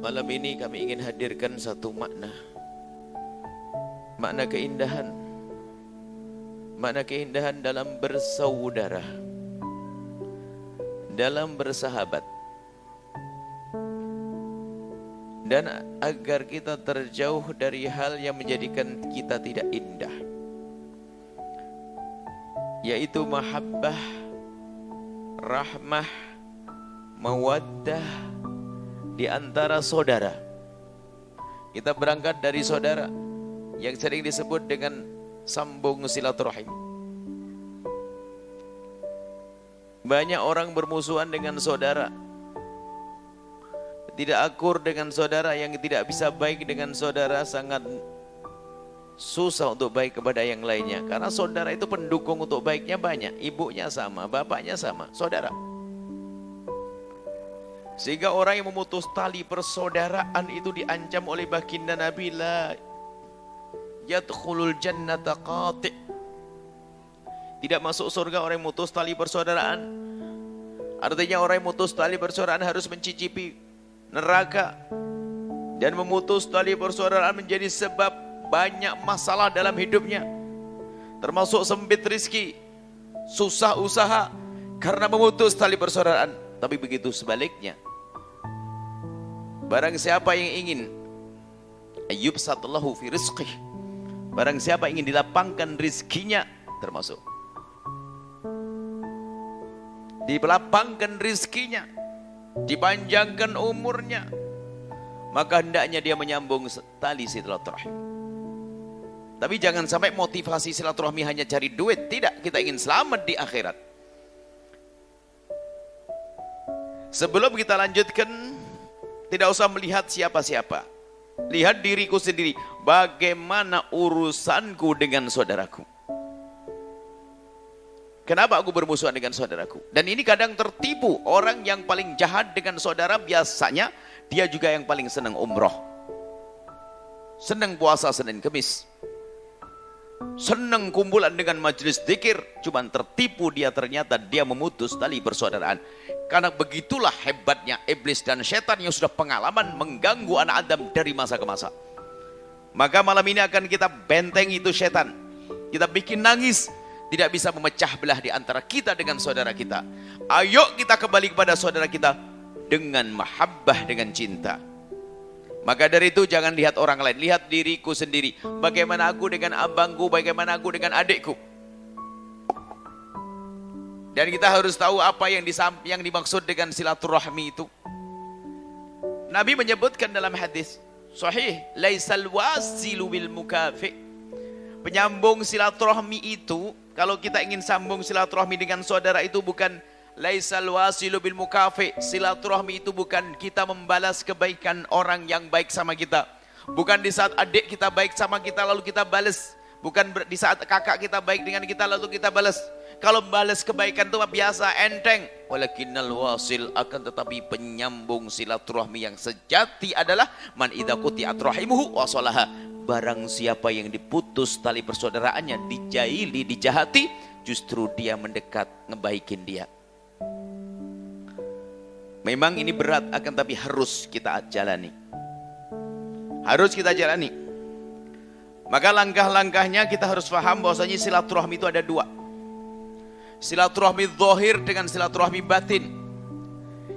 B: Malam ini kami ingin hadirkan satu makna keindahan. Makna keindahan dalam bersaudara, dalam bersahabat, dan agar kita terjauh dari hal yang menjadikan kita tidak indah, yaitu mahabbah, rahmah, mawaddah di antara saudara. Kita berangkat dari saudara yang sering disebut dengan sambung silaturahim. Banyak orang bermusuhan dengan saudara, tidak akur dengan saudara. Yang tidak bisa baik dengan saudara sangat susah untuk baik kepada yang lainnya, karena saudara itu pendukung untuk baiknya banyak. Ibunya sama, bapaknya sama, saudara. Sehingga orang yang memutus tali persaudaraan itu diancam oleh baginda Nabi, la yadkhulul jannata qati'. Tidak masuk surga orang yang memutus tali persaudaraan. Artinya orang yang memutus tali persaudaraan harus mencicipi neraka. Dan memutus tali persaudaraan menjadi sebab banyak masalah dalam hidupnya, termasuk sempit rizki, susah usaha karena memutus tali persaudaraan. Tapi begitu sebaliknya, barang siapa yang ingin ayyubsatallahu fi rizqih, barang siapa ingin dilapangkan rizkinya, termasuk dilapangkan rizkinya, dipanjangkan umurnya, maka hendaknya dia menyambung tali silaturahim. Tapi jangan sampai motivasi silaturahmi hanya cari duit. Tidak, kita ingin selamat di akhirat. Sebelum kita lanjutkan, tidak usah melihat siapa-siapa. Lihat diriku sendiri. Bagaimana urusanku dengan saudaraku? Kenapa aku bermusuhan dengan saudaraku? Dan ini kadang tertipu. Orang yang paling jahat dengan saudara biasanya dia juga yang paling senang umroh, senang puasa Senin Kemis, senang kumpulan dengan majelis zikir. Cuman tertipu dia, ternyata dia memutus tali persaudaraan. Karena begitulah hebatnya iblis dan setan yang sudah pengalaman mengganggu anak Adam dari masa ke masa. Maka malam ini akan kita benteng itu setan. Kita bikin nangis. Tidak bisa memecah belah di antara kita dengan saudara kita. Ayo kita kembali kepada saudara kita dengan mahabbah, dengan cinta. Maka dari itu jangan lihat orang lain, lihat diriku sendiri. Bagaimana aku dengan abangku, bagaimana aku dengan adikku. Dan kita harus tahu apa yang dimaksud dengan silaturahmi itu. Nabi menyebutkan dalam hadis sahih, laisal wasilu bil mukafi. Penyambung silaturahmi itu, kalau kita ingin sambung silaturahmi dengan saudara itu bukan Laisal wasilu bil mukafi. Silaturahmi itu bukan kita membalas kebaikan orang yang baik sama kita. Bukan di saat adik kita baik sama kita lalu kita balas. Bukan di saat kakak kita baik dengan kita lalu kita balas. Kalau balas kebaikan itu biasa, enteng. Walakinnal wasil, akan tetapi penyambung silaturahmi yang sejati adalah man idza quti'at rahimuhu wasalaha. Barang siapa yang diputus tali persaudaraannya, dijaili, dijahati, justru dia mendekat, ngebaikin dia. Memang ini berat, akan tapi harus kita jalani. Harus kita jalani. Maka langkah-langkahnya kita harus paham bahwasanya silaturahmi itu ada dua. Silaturahmi zahir dengan silaturahmi batin.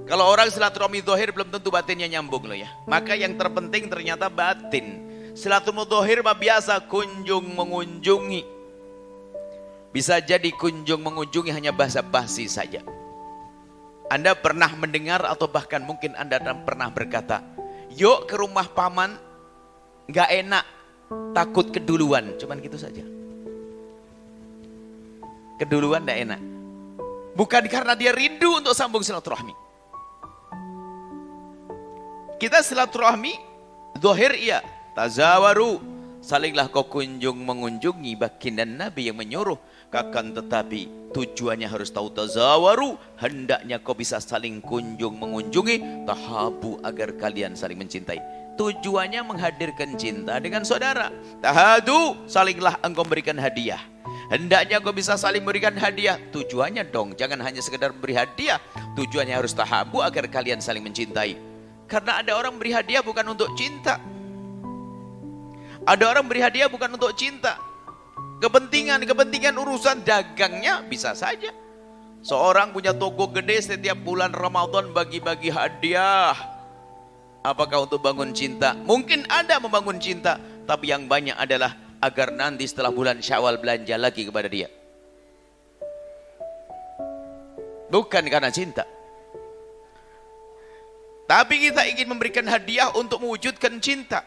B: Kalau orang silaturahmi zahir belum tentu batinnya nyambung loh ya. Maka yang terpenting ternyata batin. Silaturahmi zahir mah biasa kunjung mengunjungi. Bisa jadi kunjung mengunjungi hanya basa-basi saja. Anda pernah mendengar atau bahkan mungkin Anda pernah berkata, yuk ke rumah paman, gak enak, takut keduluan. Cuman gitu saja. Keduluan gak enak. Bukan karena dia rindu untuk sambung silaturahmi. Kita silaturahmi, zahir iya, tazawaru, salinglah kau kunjung mengunjungi. Baginda Nabi yang menyuruh. Akan tetapi tujuannya harus tahu tazawaru, hendaknya kau bisa saling kunjung mengunjungi, tahabu, agar kalian saling mencintai. Tujuannya menghadirkan cinta dengan saudara. Tahadu, salinglah engkau berikan hadiah. Hendaknya kau bisa saling memberikan hadiah. Tujuannya dong, jangan hanya sekedar beri hadiah. Tujuannya harus tahabu, agar kalian saling mencintai. Karena ada orang beri hadiah bukan untuk cinta. Ada orang beri hadiah bukan untuk cinta. Kepentingan urusan dagangnya bisa saja. Seorang punya toko gede, setiap bulan Ramadan bagi-bagi hadiah. Apakah untuk bangun cinta? Mungkin ada membangun cinta, tapi yang banyak adalah agar nanti setelah bulan Syawal belanja lagi kepada dia. Bukan karena cinta. Tapi kita ingin memberikan hadiah untuk mewujudkan cinta.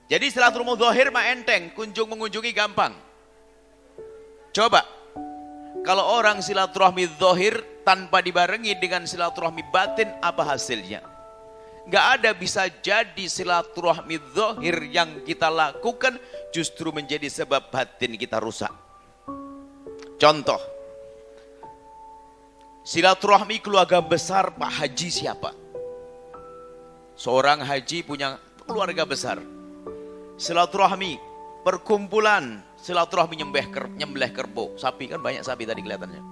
B: Jadi silaturahmi zahir mah enteng, kunjung mengunjungi gampang. Coba, kalau orang silaturahmi zahir tanpa dibarengi dengan silaturahmi batin, apa hasilnya? Gak ada, bisa jadi silaturahmi zahir yang kita lakukan justru menjadi sebab batin kita rusak. Contoh, silaturahmi keluarga besar Pak Haji siapa? Seorang haji punya keluarga besar. Silaturahmi, perkumpulan, silaturahmi nyembelih kerbau, sapi kan banyak sapi tadi kelihatannya.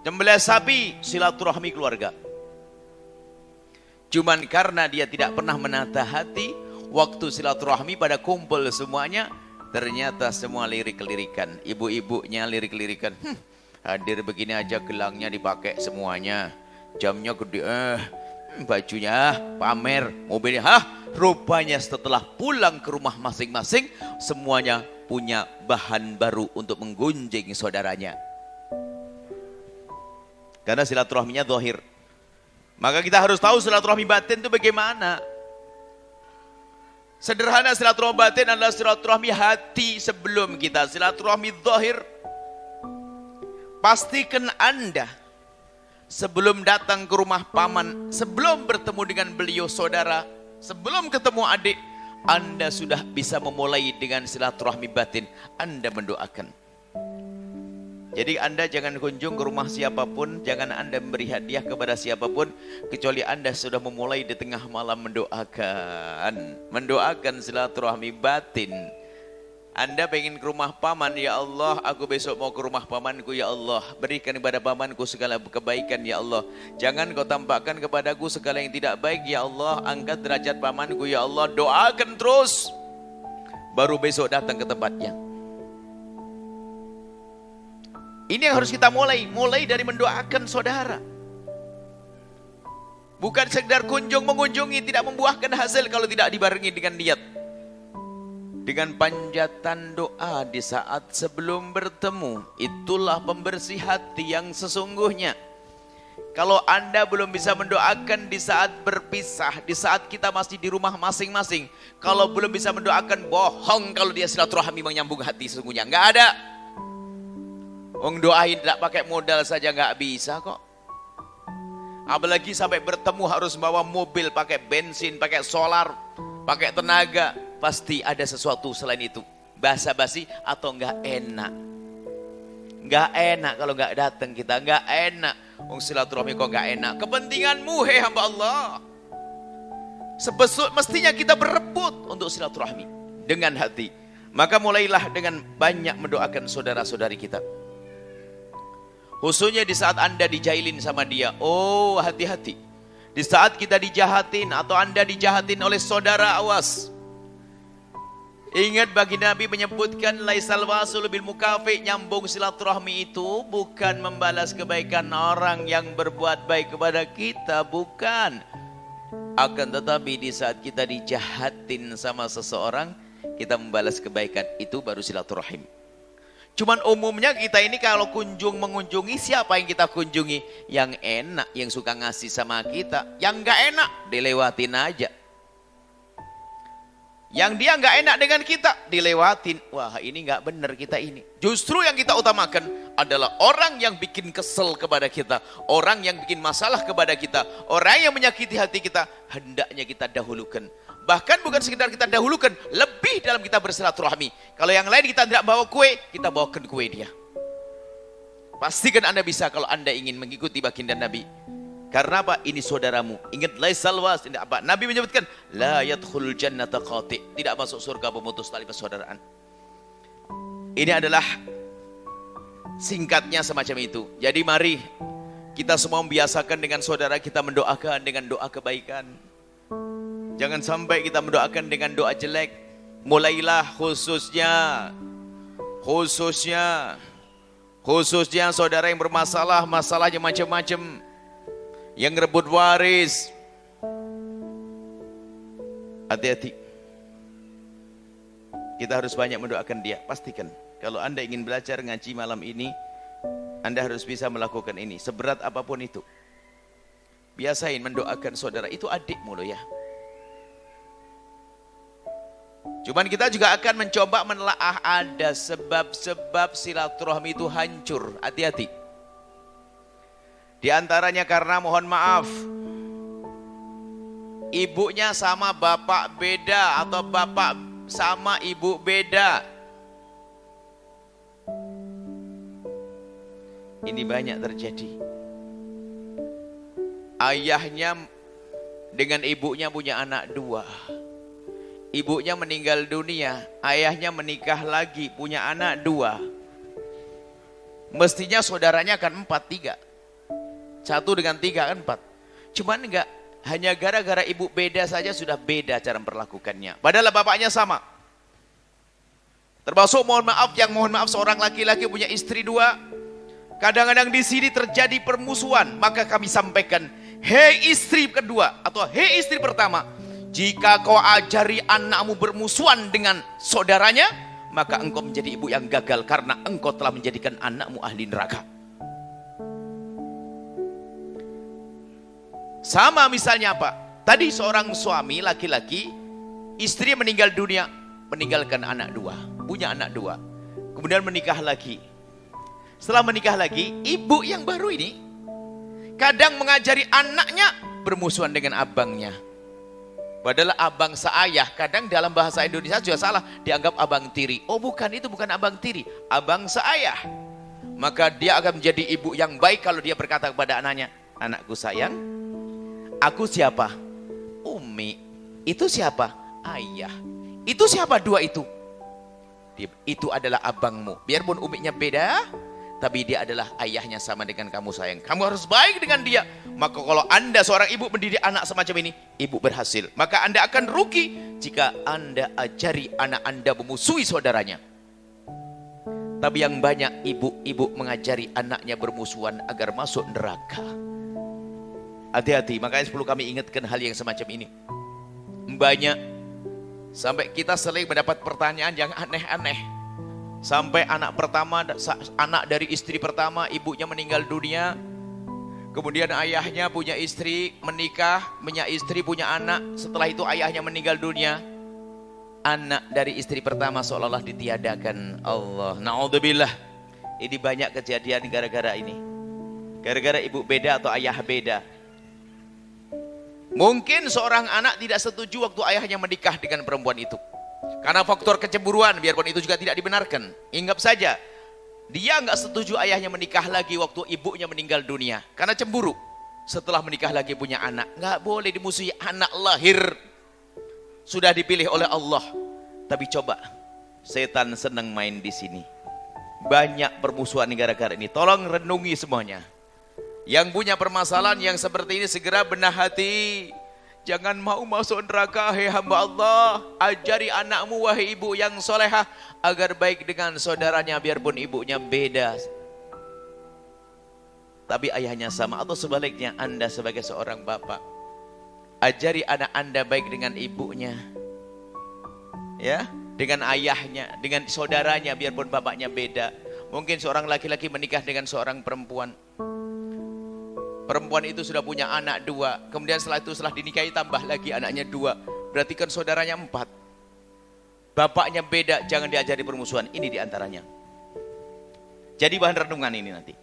B: Nyembelih sapi, silaturahmi keluarga. Cuman karena dia tidak pernah menata hati, waktu silaturahmi pada kumpul semuanya, ternyata semua lirik-lirikan. Ibu-ibunya lirik-lirikan. Hadir begini aja gelangnya dipakai semuanya. Jamnya gede, bajunya pamer, mobilnya, rupanya setelah pulang ke rumah masing-masing, semuanya punya bahan baru untuk menggunjing saudaranya. Karena silaturahminya zahir. Maka kita harus tahu silaturahmi batin itu bagaimana. Sederhana, silaturahmi batin adalah silaturahmi hati sebelum kita silaturahmi zahir. Pastikan Anda sebelum datang ke rumah paman, sebelum bertemu dengan beliau saudara, sebelum ketemu adik, Anda sudah bisa memulai dengan silaturahmi batin. Anda mendoakan. Jadi Anda jangan kunjung ke rumah siapapun, jangan Anda memberi hadiah kepada siapapun, kecuali Anda sudah memulai di tengah malam mendoakan. Mendoakan silaturahmi batin. Anda pengen ke rumah paman, ya Allah, aku besok mau ke rumah pamanku, ya Allah. Berikan kepada pamanku segala kebaikan, ya Allah. Jangan kau tampakkan kepadaku segala yang tidak baik, ya Allah. Angkat derajat pamanku, ya Allah. Doakan terus. Baru besok datang ke tempatnya. Ini yang harus kita mulai. Mulai dari mendoakan saudara. Bukan sekedar kunjung mengunjungi, tidak membuahkan hasil kalau tidak dibarengi dengan niat. Dengan panjatan doa di saat sebelum bertemu, itulah pembersih hati yang sesungguhnya. Kalau Anda belum bisa mendoakan di saat berpisah, di saat kita masih di rumah masing-masing, kalau belum bisa mendoakan, bohong kalau dia silaturahmi menyambung hati sesungguhnya. Enggak ada. Wong doain tidak pakai modal saja nggak bisa kok. Apalagi sampai bertemu harus bawa mobil, pakai bensin, pakai solar, pakai tenaga. Pasti ada sesuatu selain itu. Basa-basi atau nggak enak. Nggak enak kalau nggak datang kita, nggak enak. Wong silaturahmi kok nggak enak. Kepentinganmu hei hamba Allah. Mestinya kita berebut untuk silaturahmi dengan hati. Maka mulailah dengan banyak mendoakan saudara-saudari kita. Khususnya di saat Anda dijailin sama dia. Oh, hati-hati. Di saat kita dijahatin atau Anda dijahatin oleh saudara, awas. Ingat bagi Nabi menyebutkan laisal wasul bil mukafi, nyambung silaturahmi itu bukan membalas kebaikan orang yang berbuat baik kepada kita, bukan. Akan tetapi di saat kita dijahatin sama seseorang, kita membalas kebaikan, itu baru silaturahim. Cuman umumnya kita ini kalau mengunjungi, siapa yang kita kunjungi? Yang enak, yang suka ngasih sama kita. Yang gak enak, dilewatin aja. Yang dia gak enak dengan kita, dilewatin. Wah, ini gak benar kita ini. Justru yang kita utamakan adalah orang yang bikin kesel kepada kita, orang yang bikin masalah kepada kita, orang yang menyakiti hati kita, hendaknya kita dahulukan. Bahkan bukan sekedar kita dahulukan, lebih dalam kita bersilaturahmi. Kalau yang lain kita tidak bawa kue, kita bawakan kue dia. Pastikan Anda bisa kalau Anda ingin mengikuti baginda Nabi. Karena apa? Ini saudaramu. Ingat laisal was, apa? Nabi menyebutkan la yadkhulul jannata qati, tidak masuk surga pemutus tali persaudaraan. Ini adalah singkatnya semacam itu. Jadi mari kita semua membiasakan dengan saudara kita mendoakan dengan doa kebaikan. Jangan sampai kita mendoakan dengan doa jelek. Mulailah khususnya saudara yang bermasalah, masalahnya macam-macam, yang rebut waris. Hati-hati. Kita harus banyak mendoakan dia. Pastikan kalau Anda ingin belajar ngaji malam ini, Anda harus bisa melakukan ini, seberat apapun itu. Biasain mendoakan saudara, itu adikmu loh ya. Cuman kita juga akan mencoba menelaah ada sebab-sebab silaturahmi itu hancur. Hati-hati. Di antaranya karena mohon maaf, ibunya sama bapak beda atau bapak sama ibu beda. Ini banyak terjadi. Ayahnya dengan ibunya punya anak 2. Ibunya meninggal dunia, ayahnya menikah lagi, punya anak 2. Mestinya saudaranya akan 4, 3. 1 dengan 3 kan 4. Cuman enggak, hanya gara-gara ibu beda saja sudah beda cara memperlakukannya. Padahal bapaknya sama. Termasuk mohon maaf seorang laki-laki punya istri 2. Kadang-kadang di sini terjadi permusuhan, maka kami sampaikan, hei istri kedua atau hei istri pertama, jika kau ajari anakmu bermusuhan dengan saudaranya, maka engkau menjadi ibu yang gagal karena engkau telah menjadikan anakmu ahli neraka. Sama misalnya apa? Tadi seorang suami laki-laki, istri meninggal dunia, meninggalkan anak 2, punya anak 2. Kemudian menikah lagi. Setelah menikah lagi, ibu yang baru ini kadang mengajari anaknya bermusuhan dengan abangnya. Padahal abang seayah, kadang dalam bahasa Indonesia juga salah, dianggap abang tiri. Oh bukan, itu bukan abang tiri, abang seayah. Maka dia akan menjadi ibu yang baik kalau dia berkata kepada anaknya, anakku sayang, aku siapa? Umi. Itu siapa? Ayah. Itu siapa 2 itu? Itu adalah abangmu. Biarpun uminya beda, tapi dia adalah ayahnya sama dengan kamu sayang. Kamu harus baik dengan dia. Maka kalau Anda seorang ibu mendidik anak semacam ini, ibu berhasil. Maka Anda akan rugi jika Anda ajari anak Anda memusuhi saudaranya. Tapi yang banyak ibu-ibu mengajari anaknya bermusuhan agar masuk neraka. Hati-hati, makanya perlu kami ingatkan hal yang semacam ini. Banyak, sampai kita sering mendapat pertanyaan yang aneh-aneh. Sampai anak dari istri pertama, ibunya meninggal dunia. Kemudian ayahnya punya istri, menikah, punya istri, punya anak. Setelah itu ayahnya meninggal dunia. Anak dari istri pertama seolah-olah ditiadakan. Allah, na'udzubillah. Ini banyak kejadian gara-gara ini. Gara-gara ibu beda atau ayah beda. Mungkin seorang anak tidak setuju waktu ayahnya menikah dengan perempuan itu. Karena faktor kecemburuan, biarpun itu juga tidak dibenarkan. Ingat saja, dia nggak setuju ayahnya menikah lagi waktu ibunya meninggal dunia. Karena cemburu. Setelah menikah lagi punya anak. Nggak boleh dimusuhi, anak lahir. Sudah dipilih oleh Allah. Tapi coba, setan senang main di sini. Banyak permusuhan gara-gara ini. Tolong renungi semuanya. Yang punya permasalahan yang seperti ini segera benar hati. Jangan mau masuk neraka, hai hamba Allah. Ajari anakmu, wahai ibu yang solehah, agar baik dengan saudaranya biarpun ibunya beda. Tapi ayahnya sama, atau sebaliknya Anda sebagai seorang bapak. Ajari anak Anda baik dengan ibunya. Ya, dengan ayahnya, dengan saudaranya biarpun bapaknya beda. Mungkin seorang laki-laki menikah dengan seorang perempuan. Perempuan itu sudah punya anak 2. Kemudian setelah itu setelah dinikahi tambah lagi anaknya 2. Berarti kan saudaranya 4. Bapaknya beda, jangan diajari permusuhan. Ini diantaranya. Jadi bahan renungan ini nanti.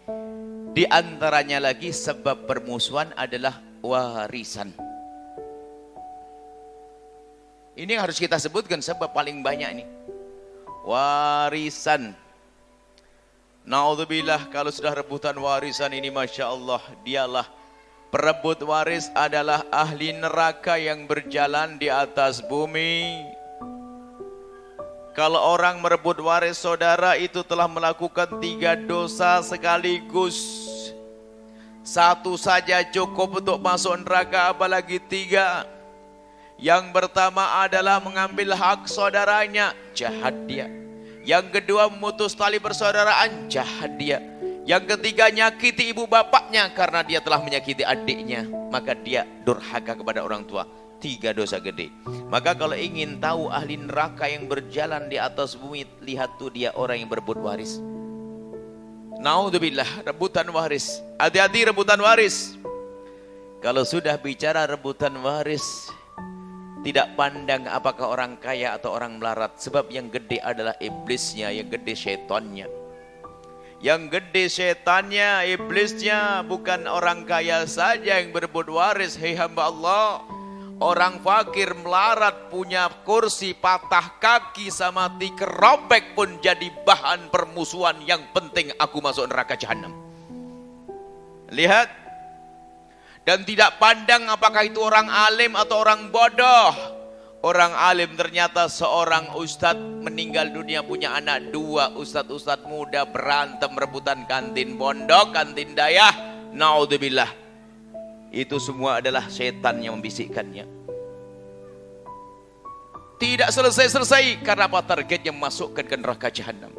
B: Di antaranya lagi sebab permusuhan adalah warisan. Ini yang harus kita sebutkan sebab paling banyak ini. Warisan. Naudzubillah, kalau sudah rebutan warisan ini Masya Allah, dialah perebut waris adalah ahli neraka yang berjalan di atas bumi. Kalau orang merebut waris saudara itu telah melakukan 3 dosa sekaligus. 1 saja cukup untuk masuk neraka, apalagi 3. Yang pertama adalah mengambil hak saudaranya, jahat dia. Yang kedua memutus tali persaudaraan, jahat dia. Yang ketiga nyakiti ibu bapaknya karena dia telah menyakiti adiknya, maka dia durhaka kepada orang tua. 3 dosa gede. Maka kalau ingin tahu ahli neraka yang berjalan di atas bumi, lihat tuh dia orang yang berebut waris. Naudzubillah, rebutan waris. Hati-hati rebutan waris. Kalau sudah bicara rebutan waris, tidak pandang apakah orang kaya atau orang melarat. Sebab yang gede adalah iblisnya, yang gede setannya. Yang gede setannya, iblisnya. Bukan orang kaya saja yang berebut waris, hei hamba Allah. Orang fakir melarat punya kursi, patah kaki sama tikar robek pun jadi bahan permusuhan. Yang penting aku masuk neraka jahanam. Lihat. Dan tidak pandang apakah itu orang alim atau orang bodoh. Orang alim ternyata seorang ustadz meninggal dunia punya anak 2. Ustadz-ustadz muda berantem rebutan kantin pondok, kantin dayah. Naudzubillah. Itu semua adalah setan yang membisikkannya. Tidak selesai-selesai karena apa? Targetnya memasukkan ke neraka jahanam.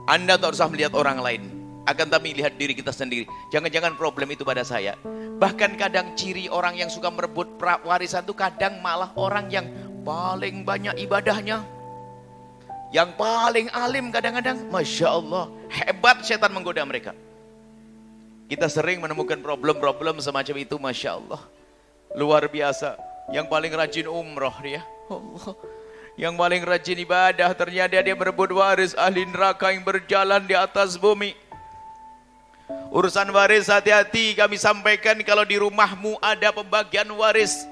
B: Anda tak usah melihat orang lain, akan tapi lihat diri kita sendiri. Jangan-jangan problem itu pada saya. Bahkan kadang ciri orang yang suka merebut warisan itu kadang malah orang yang paling banyak ibadahnya, yang paling alim kadang-kadang. Masya Allah, hebat setan menggoda mereka. Kita sering menemukan problem-problem semacam itu. Masya Allah, luar biasa. Yang paling rajin umroh dia, Allah. Yang paling rajin ibadah, ternyata dia merebut waris ahli neraka yang berjalan di atas bumi. Urusan waris hati-hati, kami sampaikan kalau di rumahmu ada pembagian waris.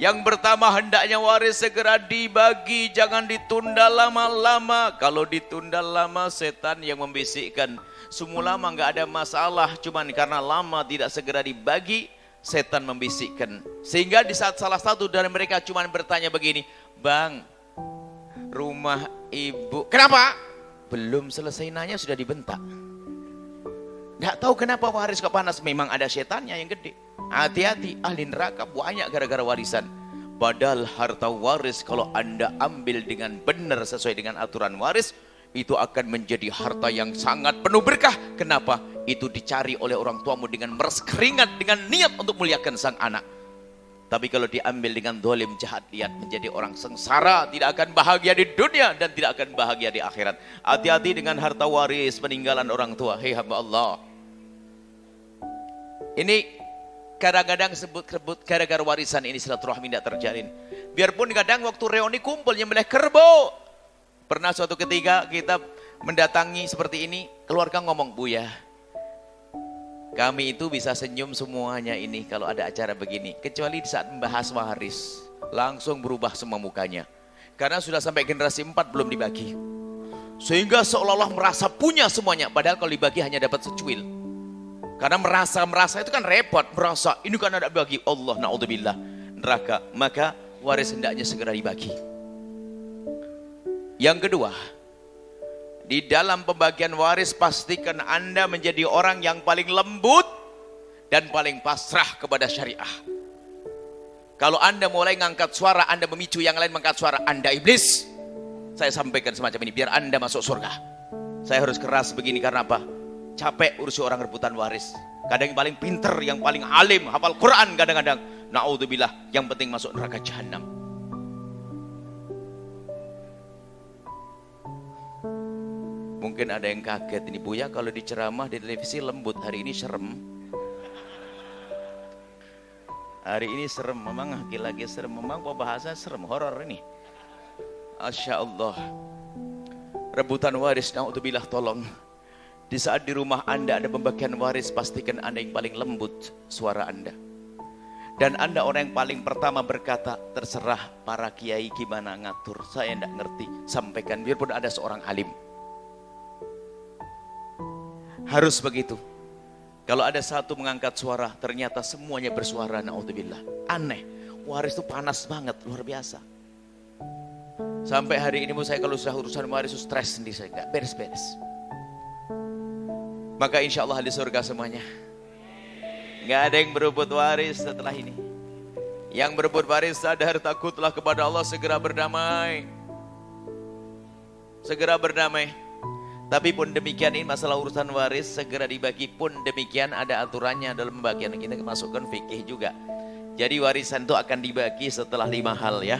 B: Yang pertama hendaknya waris segera dibagi, jangan ditunda lama-lama. Kalau ditunda lama setan yang membisikkan. Semula mah nggak ada masalah, cuman karena lama tidak segera dibagi, setan membisikkan. Sehingga di saat salah satu dari mereka cuman bertanya begini, "Bang, rumah ibu kenapa?" Belum selesai nanya sudah dibentak. Nggak tahu kenapa waris kok panas. Memang ada setannya yang gede. Hati-hati, ahli neraka banyak gara-gara warisan. Padahal harta waris kalau Anda ambil dengan benar sesuai dengan aturan waris, itu akan menjadi harta yang sangat penuh berkah. Kenapa? Itu dicari oleh orang tuamu dengan meres keringat, dengan niat untuk muliakan sang anak. Tapi kalau diambil dengan dolim jahat, lihat menjadi orang sengsara, tidak akan bahagia di dunia dan tidak akan bahagia di akhirat. Hati-hati dengan harta waris peninggalan orang tua. Hei hamba Allah. Ini kadang-kadang sebut-sebut gara-gara warisan ini silaturahmi tidak terjalin. Biarpun kadang waktu reuni kumpul nyembelih kerbau. Pernah suatu ketika kita mendatangi seperti ini, keluarga ngomong, Buya, kami itu bisa senyum semuanya ini kalau ada acara begini. Kecuali di saat membahas waris, langsung berubah semua mukanya. Karena sudah sampai generasi 4 belum dibagi. Sehingga seolah-olah merasa punya semuanya. Padahal kalau dibagi hanya dapat secuil. Karena merasa itu kan repot. Merasa ini kan ada bagi Allah, na'udzubillah, neraka. Maka waris hendaknya segera dibagi. Yang kedua, di dalam pembagian waris pastikan Anda menjadi orang yang paling lembut dan paling pasrah kepada syariah. Kalau Anda mulai ngangkat suara, Anda memicu yang lain mengangkat suara, Anda iblis. Saya sampaikan semacam ini biar Anda masuk surga. Saya harus keras begini karena apa? Capek urusi orang rebutan waris. Kadang yang paling pinter, yang paling alim, hafal Quran kadang-kadang. Na'udzubillah, yang penting masuk neraka jahanam. Mungkin ada yang kaget ini, Buya kalau diceramah di televisi lembut, hari ini serem. Hari ini serem, memang lagi serem, memang bahasa serem, horor ini. Masya Allah. Rebutan waris, na'udzubillah, tolong. Di saat di rumah Anda ada pembagian waris, pastikan Anda yang paling lembut suara Anda. Dan Anda orang yang paling pertama berkata, terserah para kiai gimana ngatur, saya tidak ngerti, sampaikan, biarpun ada seorang alim. Harus begitu. Kalau ada satu mengangkat suara, ternyata semuanya bersuara, na'udzubillah. Aneh, waris itu panas banget, luar biasa. Sampai hari ini saya kalau sudah urusan waris itu stres sendiri, saya nggak beres-beres. Maka insya Allah di surga semuanya. Nggak ada yang berebut waris setelah ini. Yang berebut waris sadar, takutlah kepada Allah, segera berdamai. Segera berdamai. Tapi pun demikian ini masalah urusan waris segera dibagi pun demikian ada aturannya dalam pembagian. Kita masukkan fikih juga. Jadi warisan itu akan dibagi setelah 5 hal ya.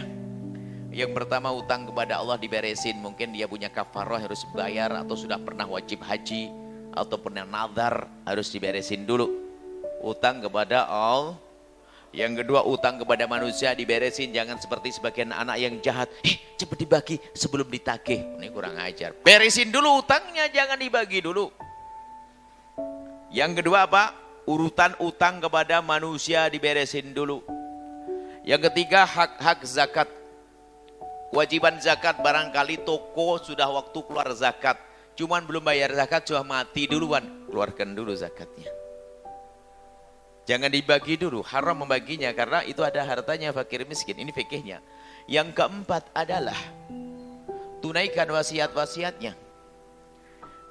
B: Yang pertama, utang kepada Allah diberesin. Mungkin dia punya kafarah harus bayar, atau sudah pernah wajib haji, atau pernah nazar, harus diberesin dulu. Utang kepada Allah. Yang kedua, utang kepada manusia diberesin. Jangan seperti sebagian anak yang jahat, cepat dibagi sebelum ditagih. Ini kurang ajar. Beresin dulu utangnya, jangan dibagi dulu. Yang kedua apa? Urutan utang kepada manusia diberesin dulu. Yang ketiga, hak-hak zakat. Kewajiban zakat, barangkali toko sudah waktu keluar zakat, cuman belum bayar zakat, sudah mati duluan, keluarkan dulu zakatnya. Jangan dibagi dulu, haram membaginya karena itu ada hartanya fakir miskin, ini fikihnya. Yang keempat adalah tunaikan wasiat-wasiatnya.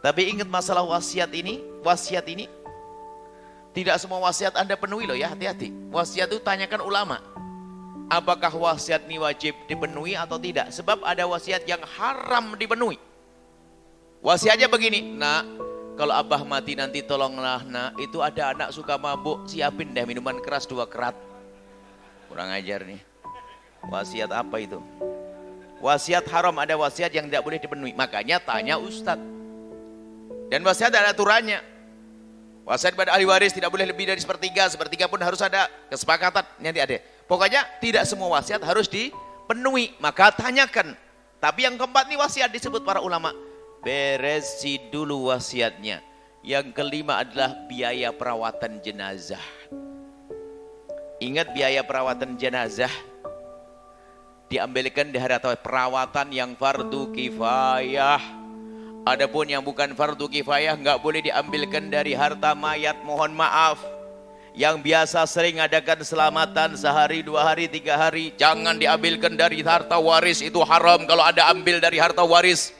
B: Tapi ingat masalah wasiat ini tidak semua wasiat Anda penuhi loh ya, hati-hati. Wasiat itu tanyakan ulama. Apakah wasiat ini wajib dipenuhi atau tidak? Sebab ada wasiat yang haram dipenuhi. Wasiatnya begini, nak, kalau abah mati nanti tolonglah nak, itu ada anak suka mabuk, siapin deh minuman keras 2 kerat. Kurang ajar nih. Wasiat apa itu? Wasiat haram, ada wasiat yang tidak boleh dipenuhi. Makanya tanya ustadz. Dan wasiat ada aturannya. Wasiat pada ahli waris tidak boleh lebih dari sepertiga pun harus ada kesepakatan. Nanti ada. Pokoknya tidak semua wasiat harus dipenuhi. Maka tanyakan. Tapi yang keempat nih wasiat disebut para ulama. Beresi dulu wasiatnya. Yang kelima adalah biaya perawatan jenazah. Ingat biaya perawatan jenazah. Diambilkan di harta perawatan yang fardu kifayah. Adapun yang bukan fardu kifayah nggak boleh diambilkan dari harta mayat, mohon maaf. Yang biasa sering adakan selamatan sehari, 2 hari, 3 hari, jangan diambilkan dari harta waris, itu haram kalau Anda ambil dari harta waris.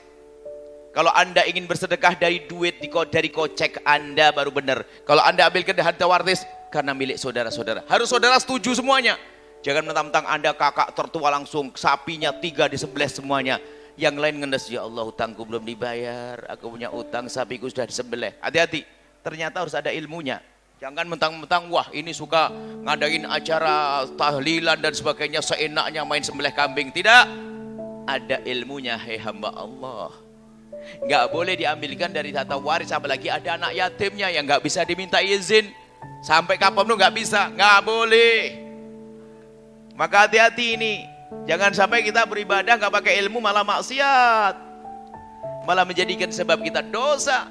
B: Kalau Anda ingin bersedekah dari duit dari kocek Anda baru benar. Kalau Anda ambilkan dari harta waris karena milik saudara-saudara, harus saudara setuju semuanya. Jangan mentang-mentang Anda kakak tertua langsung sapinya 3 disembelih semuanya. Yang lain ngendes, ya Allah utangku belum dibayar, aku punya utang sapiku sudah disembelih. Hati-hati, ternyata harus ada ilmunya. Jangan mentang-mentang wah ini suka ngadain acara tahlilan dan sebagainya seenaknya main sembelih kambing. Tidak, ada ilmunya hei hamba Allah. Nggak boleh diambilkan dari harta waris, apalagi ada anak yatimnya yang nggak bisa diminta izin. Sampai kapan lu nggak bisa, nggak boleh. Maka hati-hati ini. Jangan sampai kita beribadah nggak pakai ilmu malah maksiat. malah menjadikan sebab kita dosa.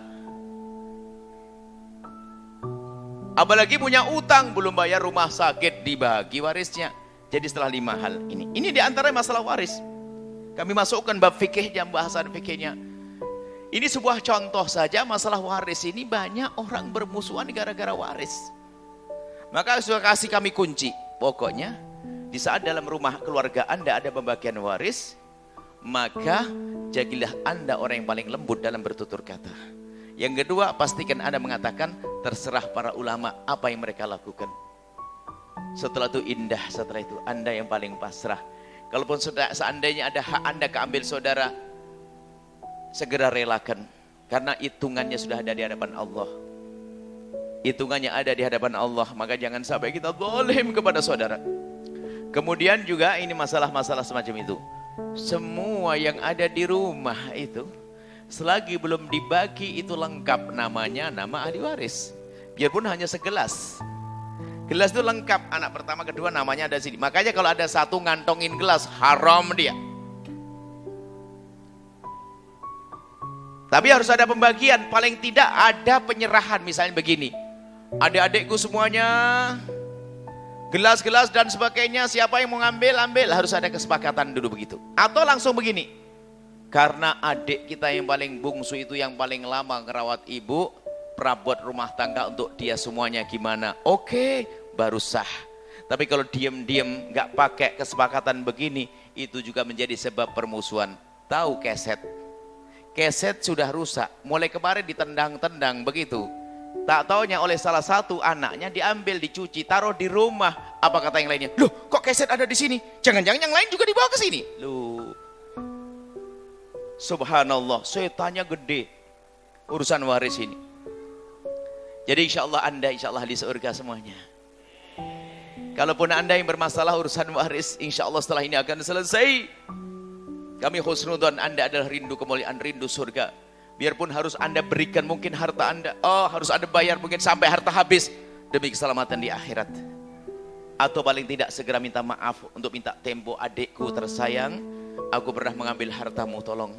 B: Apalagi punya utang, belum bayar rumah sakit, dibagi warisnya. Jadi setelah 5 hal ini diantara masalah waris. Kami masukkan bab fikihnya, bahasan fikihnya. Ini sebuah contoh saja masalah waris ini, banyak orang bermusuhan gara-gara waris. Maka sudah kasih kami kunci. Pokoknya di saat dalam rumah keluarga Anda ada pembagian waris, maka jadilah Anda orang yang paling lembut dalam bertutur kata. Yang kedua, pastikan Anda mengatakan terserah para ulama apa yang mereka lakukan. Setelah itu indah, setelah itu Anda yang paling pasrah. Kalaupun seandainya ada hak Anda keambil saudara, segera relakan. Karena hitungannya sudah ada di hadapan Allah. Hitungannya ada di hadapan Allah, maka jangan sampai kita zalim kepada saudara. Kemudian juga ini masalah-masalah semacam itu. Semua yang ada di rumah itu, selagi belum dibagi itu lengkap namanya, nama ahli waris. Biarpun hanya segelas. Gelas itu lengkap, anak pertama, kedua namanya ada sini. Makanya kalau ada satu ngantongin gelas, haram dia. Tapi harus ada pembagian, paling tidak ada penyerahan. Misalnya begini, adik-adikku semuanya, gelas-gelas dan sebagainya, siapa yang mau ngambil, ambil. Harus ada kesepakatan dulu begitu. Atau langsung begini, karena adik kita yang paling bungsu itu yang paling lama ngerawat ibu, perabot rumah tangga untuk dia semuanya gimana? Oke, baru sah. Tapi kalau diam-diam nggak pakai kesepakatan begini, itu juga menjadi sebab permusuhan. Tahu keset? Keset sudah rusak. Mulai kemarin ditendang-tendang begitu. Tak taunya oleh salah satu anaknya diambil, dicuci, taruh di rumah. Apa kata yang lainnya? Loh, kok keset ada di sini? Jangan-jangan yang lain juga dibawa ke sini. Loh. Subhanallah, setannya gede. Urusan waris ini. Jadi insya Allah Anda insya Allah di surga semuanya. Kalaupun Anda yang bermasalah urusan waris, insya Allah setelah ini akan selesai. Kami husnudzon Anda adalah rindu kemuliaan, rindu surga. Biarpun harus Anda berikan mungkin harta Anda, harus Anda bayar mungkin sampai harta habis demi keselamatan di akhirat. Atau paling tidak segera minta maaf untuk minta tempo, adikku tersayang, aku pernah mengambil hartamu, tolong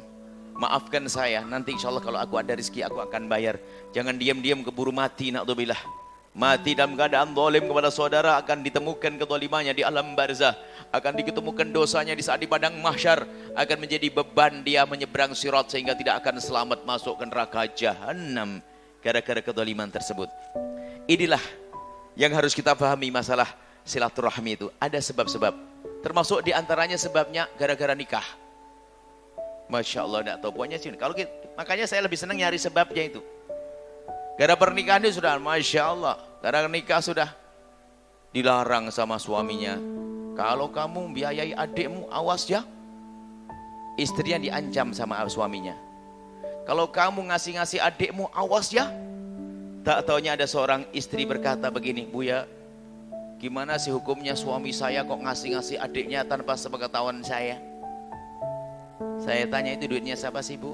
B: maafkan saya. Nanti insya Allah kalau aku ada rezeki aku akan bayar. Jangan diam-diam keburu mati, na'udzubillah. Mati dalam keadaan zalim kepada saudara, akan ditemukan kezalimannya di alam barzah, akan ditemukan dosanya di saat di padang mahsyar, akan menjadi beban dia menyeberang sirat sehingga tidak akan selamat masuk ke neraka jahanam gara-gara kezaliman tersebut. Inilah yang harus kita pahami masalah silaturahmi itu. Ada sebab-sebab, termasuk diantaranya sebabnya gara-gara nikah. Masya Allah, tidak tahu pokoknya sih. Kalau makanya saya lebih senang nyari sebabnya itu. Gara pernikahan itu sudah, Masya Allah, gara nikah sudah dilarang sama suaminya. Kalau kamu biayai adikmu, awas ya. Istrinya diancam sama suaminya. Kalau kamu ngasih-ngasih adikmu, awas ya. Tak taunya ada seorang istri berkata begini, Buya, gimana sih hukumnya suami saya kok ngasih-ngasih adiknya tanpa sepengetahuan saya? Saya tanya, itu duitnya siapa sih Bu?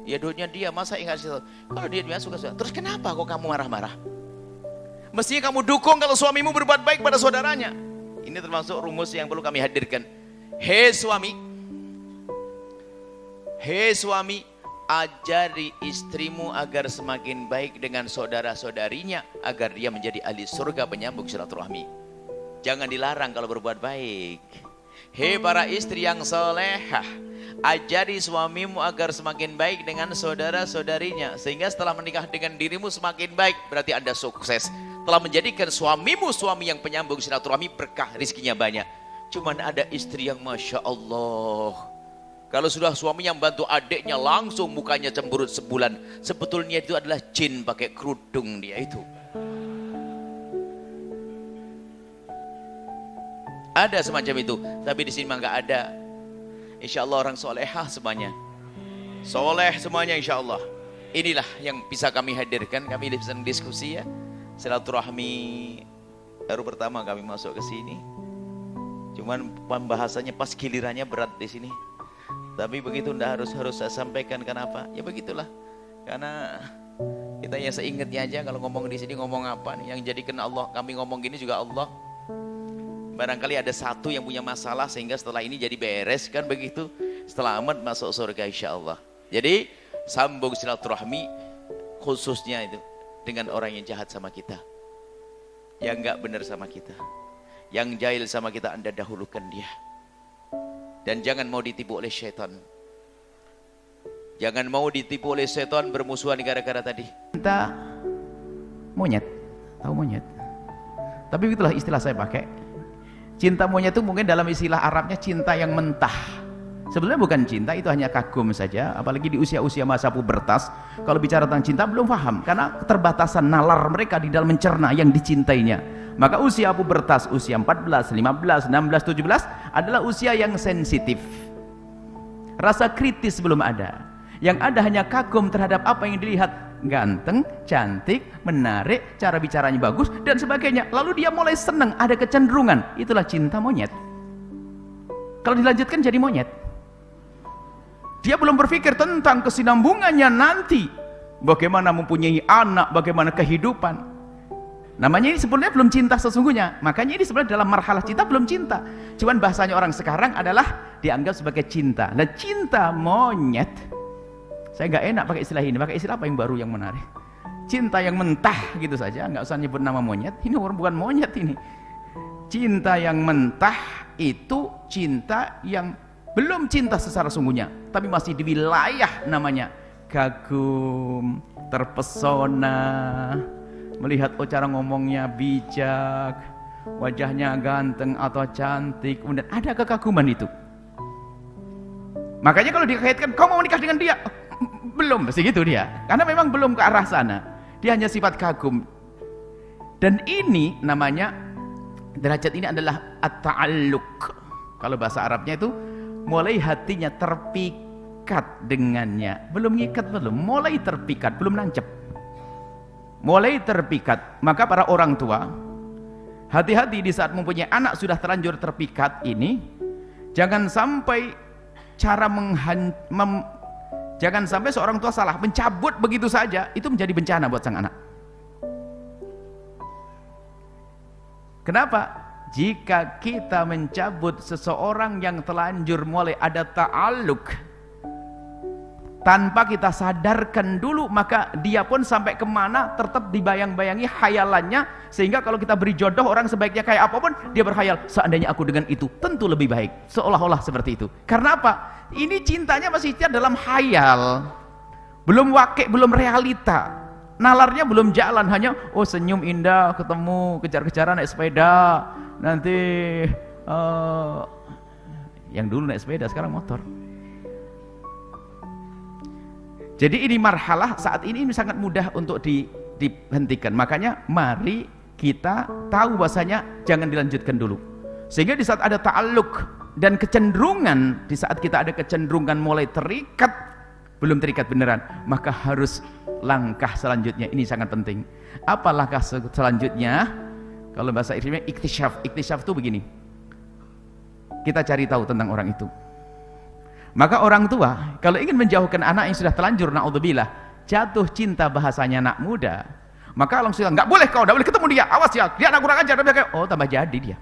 B: Ya duitnya dia, masa ingat sih? Kalau dia suka-suka, terus kenapa kok kamu marah-marah? Mestinya kamu dukung kalau suamimu berbuat baik pada saudaranya. Ini termasuk rumus yang perlu kami hadirkan. Hei suami, ajari istrimu agar semakin baik dengan saudara-saudarinya, agar dia menjadi ahli surga penyambung silaturahmi. Jangan dilarang kalau berbuat baik. Hei para istri yang solehah, ajari suamimu agar semakin baik dengan saudara-saudarinya, sehingga setelah menikah dengan dirimu semakin baik. Berarti Anda sukses telah menjadikan suamimu suami yang penyambung silaturahmi, berkah, rizkinya banyak. Cuman ada istri yang Masya Allah, kalau sudah suaminya membantu adiknya langsung mukanya cemberut sebulan. Sebetulnya itu adalah jin pakai kerudung dia itu. Ada semacam itu, tapi di sini mah nggak ada. Insya Allah orang solehah semuanya, soleh semuanya insya Allah. Inilah yang bisa kami hadirkan. Kami bisa diskusi ya, silaturahmi baru pertama kami masuk ke sini. Cuman pembahasannya pas gilirannya berat di sini. Tapi begitu ndak harus saya sampaikan. Kenapa? Ya begitulah. Karena kita ya seingatnya aja, kalau ngomong di sini ngomong apa nih yang jadikan Allah. Kami ngomong gini juga Allah. Barangkali ada satu yang punya masalah sehingga setelah ini jadi beres kan begitu. Setelah amat masuk surga insya Allah. Jadi sambung silaturahmi, khususnya itu dengan orang yang jahat sama kita, yang nggak benar sama kita, yang jahil sama kita. Anda dahulukan dia, dan jangan mau ditipu oleh syaitan. Jangan mau ditipu oleh syaitan bermusuhan gara-gara tadi cinta monyet. Tahu monyet? Tapi itulah istilah saya pakai. Cinta monyet itu mungkin dalam istilah Arabnya cinta yang mentah. Sebenarnya bukan cinta, itu hanya kagum saja. Apalagi di usia-usia masa pubertas, kalau bicara tentang cinta belum paham, karena keterbatasan nalar mereka di dalam mencerna yang dicintainya. Maka usia pubertas, usia 14, 15, 16, 17 adalah usia yang sensitif. Rasa kritis belum ada. Yang ada hanya kagum terhadap apa yang dilihat, ganteng, cantik, menarik, cara bicaranya bagus dan sebagainya. Lalu dia mulai senang, ada kecenderungan. Itulah cinta monyet. Kalau dilanjutkan jadi monyet. Dia belum berpikir tentang kesinambungannya nanti, bagaimana mempunyai anak, bagaimana kehidupan. Namanya ini sebenarnya belum cinta sesungguhnya. Makanya ini sebenarnya dalam marhalah cinta belum cinta. Cuman bahasanya orang sekarang adalah dianggap sebagai cinta. Nah, cinta monyet, saya nggak enak pakai istilah ini. Pakai istilah apa yang baru, yang menarik? Cinta yang mentah gitu saja, nggak usah nyebut nama monyet. Ini bukan monyet ini. Cinta yang mentah itu cinta yang belum cinta secara sungguhnya, tapi masih di wilayah namanya kagum, terpesona, melihat cara ngomongnya bijak, wajahnya ganteng atau cantik, kemudian ada kekaguman itu. Makanya kalau dikaitkan, kau mau menikah dengan dia? Belum, mesti gitu dia, karena memang belum ke arah sana. Dia hanya sifat kagum. Dan ini namanya, derajat ini adalah at-ta'alluq. Kalau bahasa Arabnya itu mulai hatinya terpikat dengannya. Belum ngikat, belum, mulai terpikat, belum nancep. Mulai terpikat. Maka para orang tua hati-hati di saat mempunyai anak sudah terlanjur terpikat ini. Jangan sampai jangan sampai seorang tua salah mencabut begitu saja, itu menjadi bencana buat sang anak. Kenapa? Jika kita mencabut seseorang yang telanjur mulai ada ta'aluk tanpa kita sadarkan dulu, maka dia pun sampai kemana tetap dibayang-bayangi hayalannya, sehingga kalau kita beri jodoh orang sebaiknya kayak apapun, dia berkhayal, seandainya aku dengan itu tentu lebih baik, seolah-olah seperti itu. Karena apa? Ini cintanya masih dalam hayal, belum wakil, belum realita. Nalarnya belum jalan, hanya oh senyum indah, ketemu, kejar-kejaran naik sepeda, nanti yang dulu naik sepeda sekarang motor. Jadi ini marhalah saat ini sangat mudah untuk dihentikan. Makanya mari kita tahu bahasanya jangan dilanjutkan dulu, sehingga di saat ada ta'aluk dan kecenderungan, di saat kita ada kecenderungan mulai terikat, belum terikat beneran, maka harus langkah selanjutnya. Ini sangat penting. Apa langkah selanjutnya? Kalau bahasa Inggrisnya iktisyaf. Iktisyaf itu begini, kita cari tahu tentang orang itu. Maka orang tua kalau ingin menjauhkan anak yang sudah terlanjur, naudzubillah, jatuh cinta, bahasanya anak muda, maka langsung nggak boleh, kau nggak boleh ketemu dia, awas ya, dia anak kurang ajar. Oh, tambah jadi dia,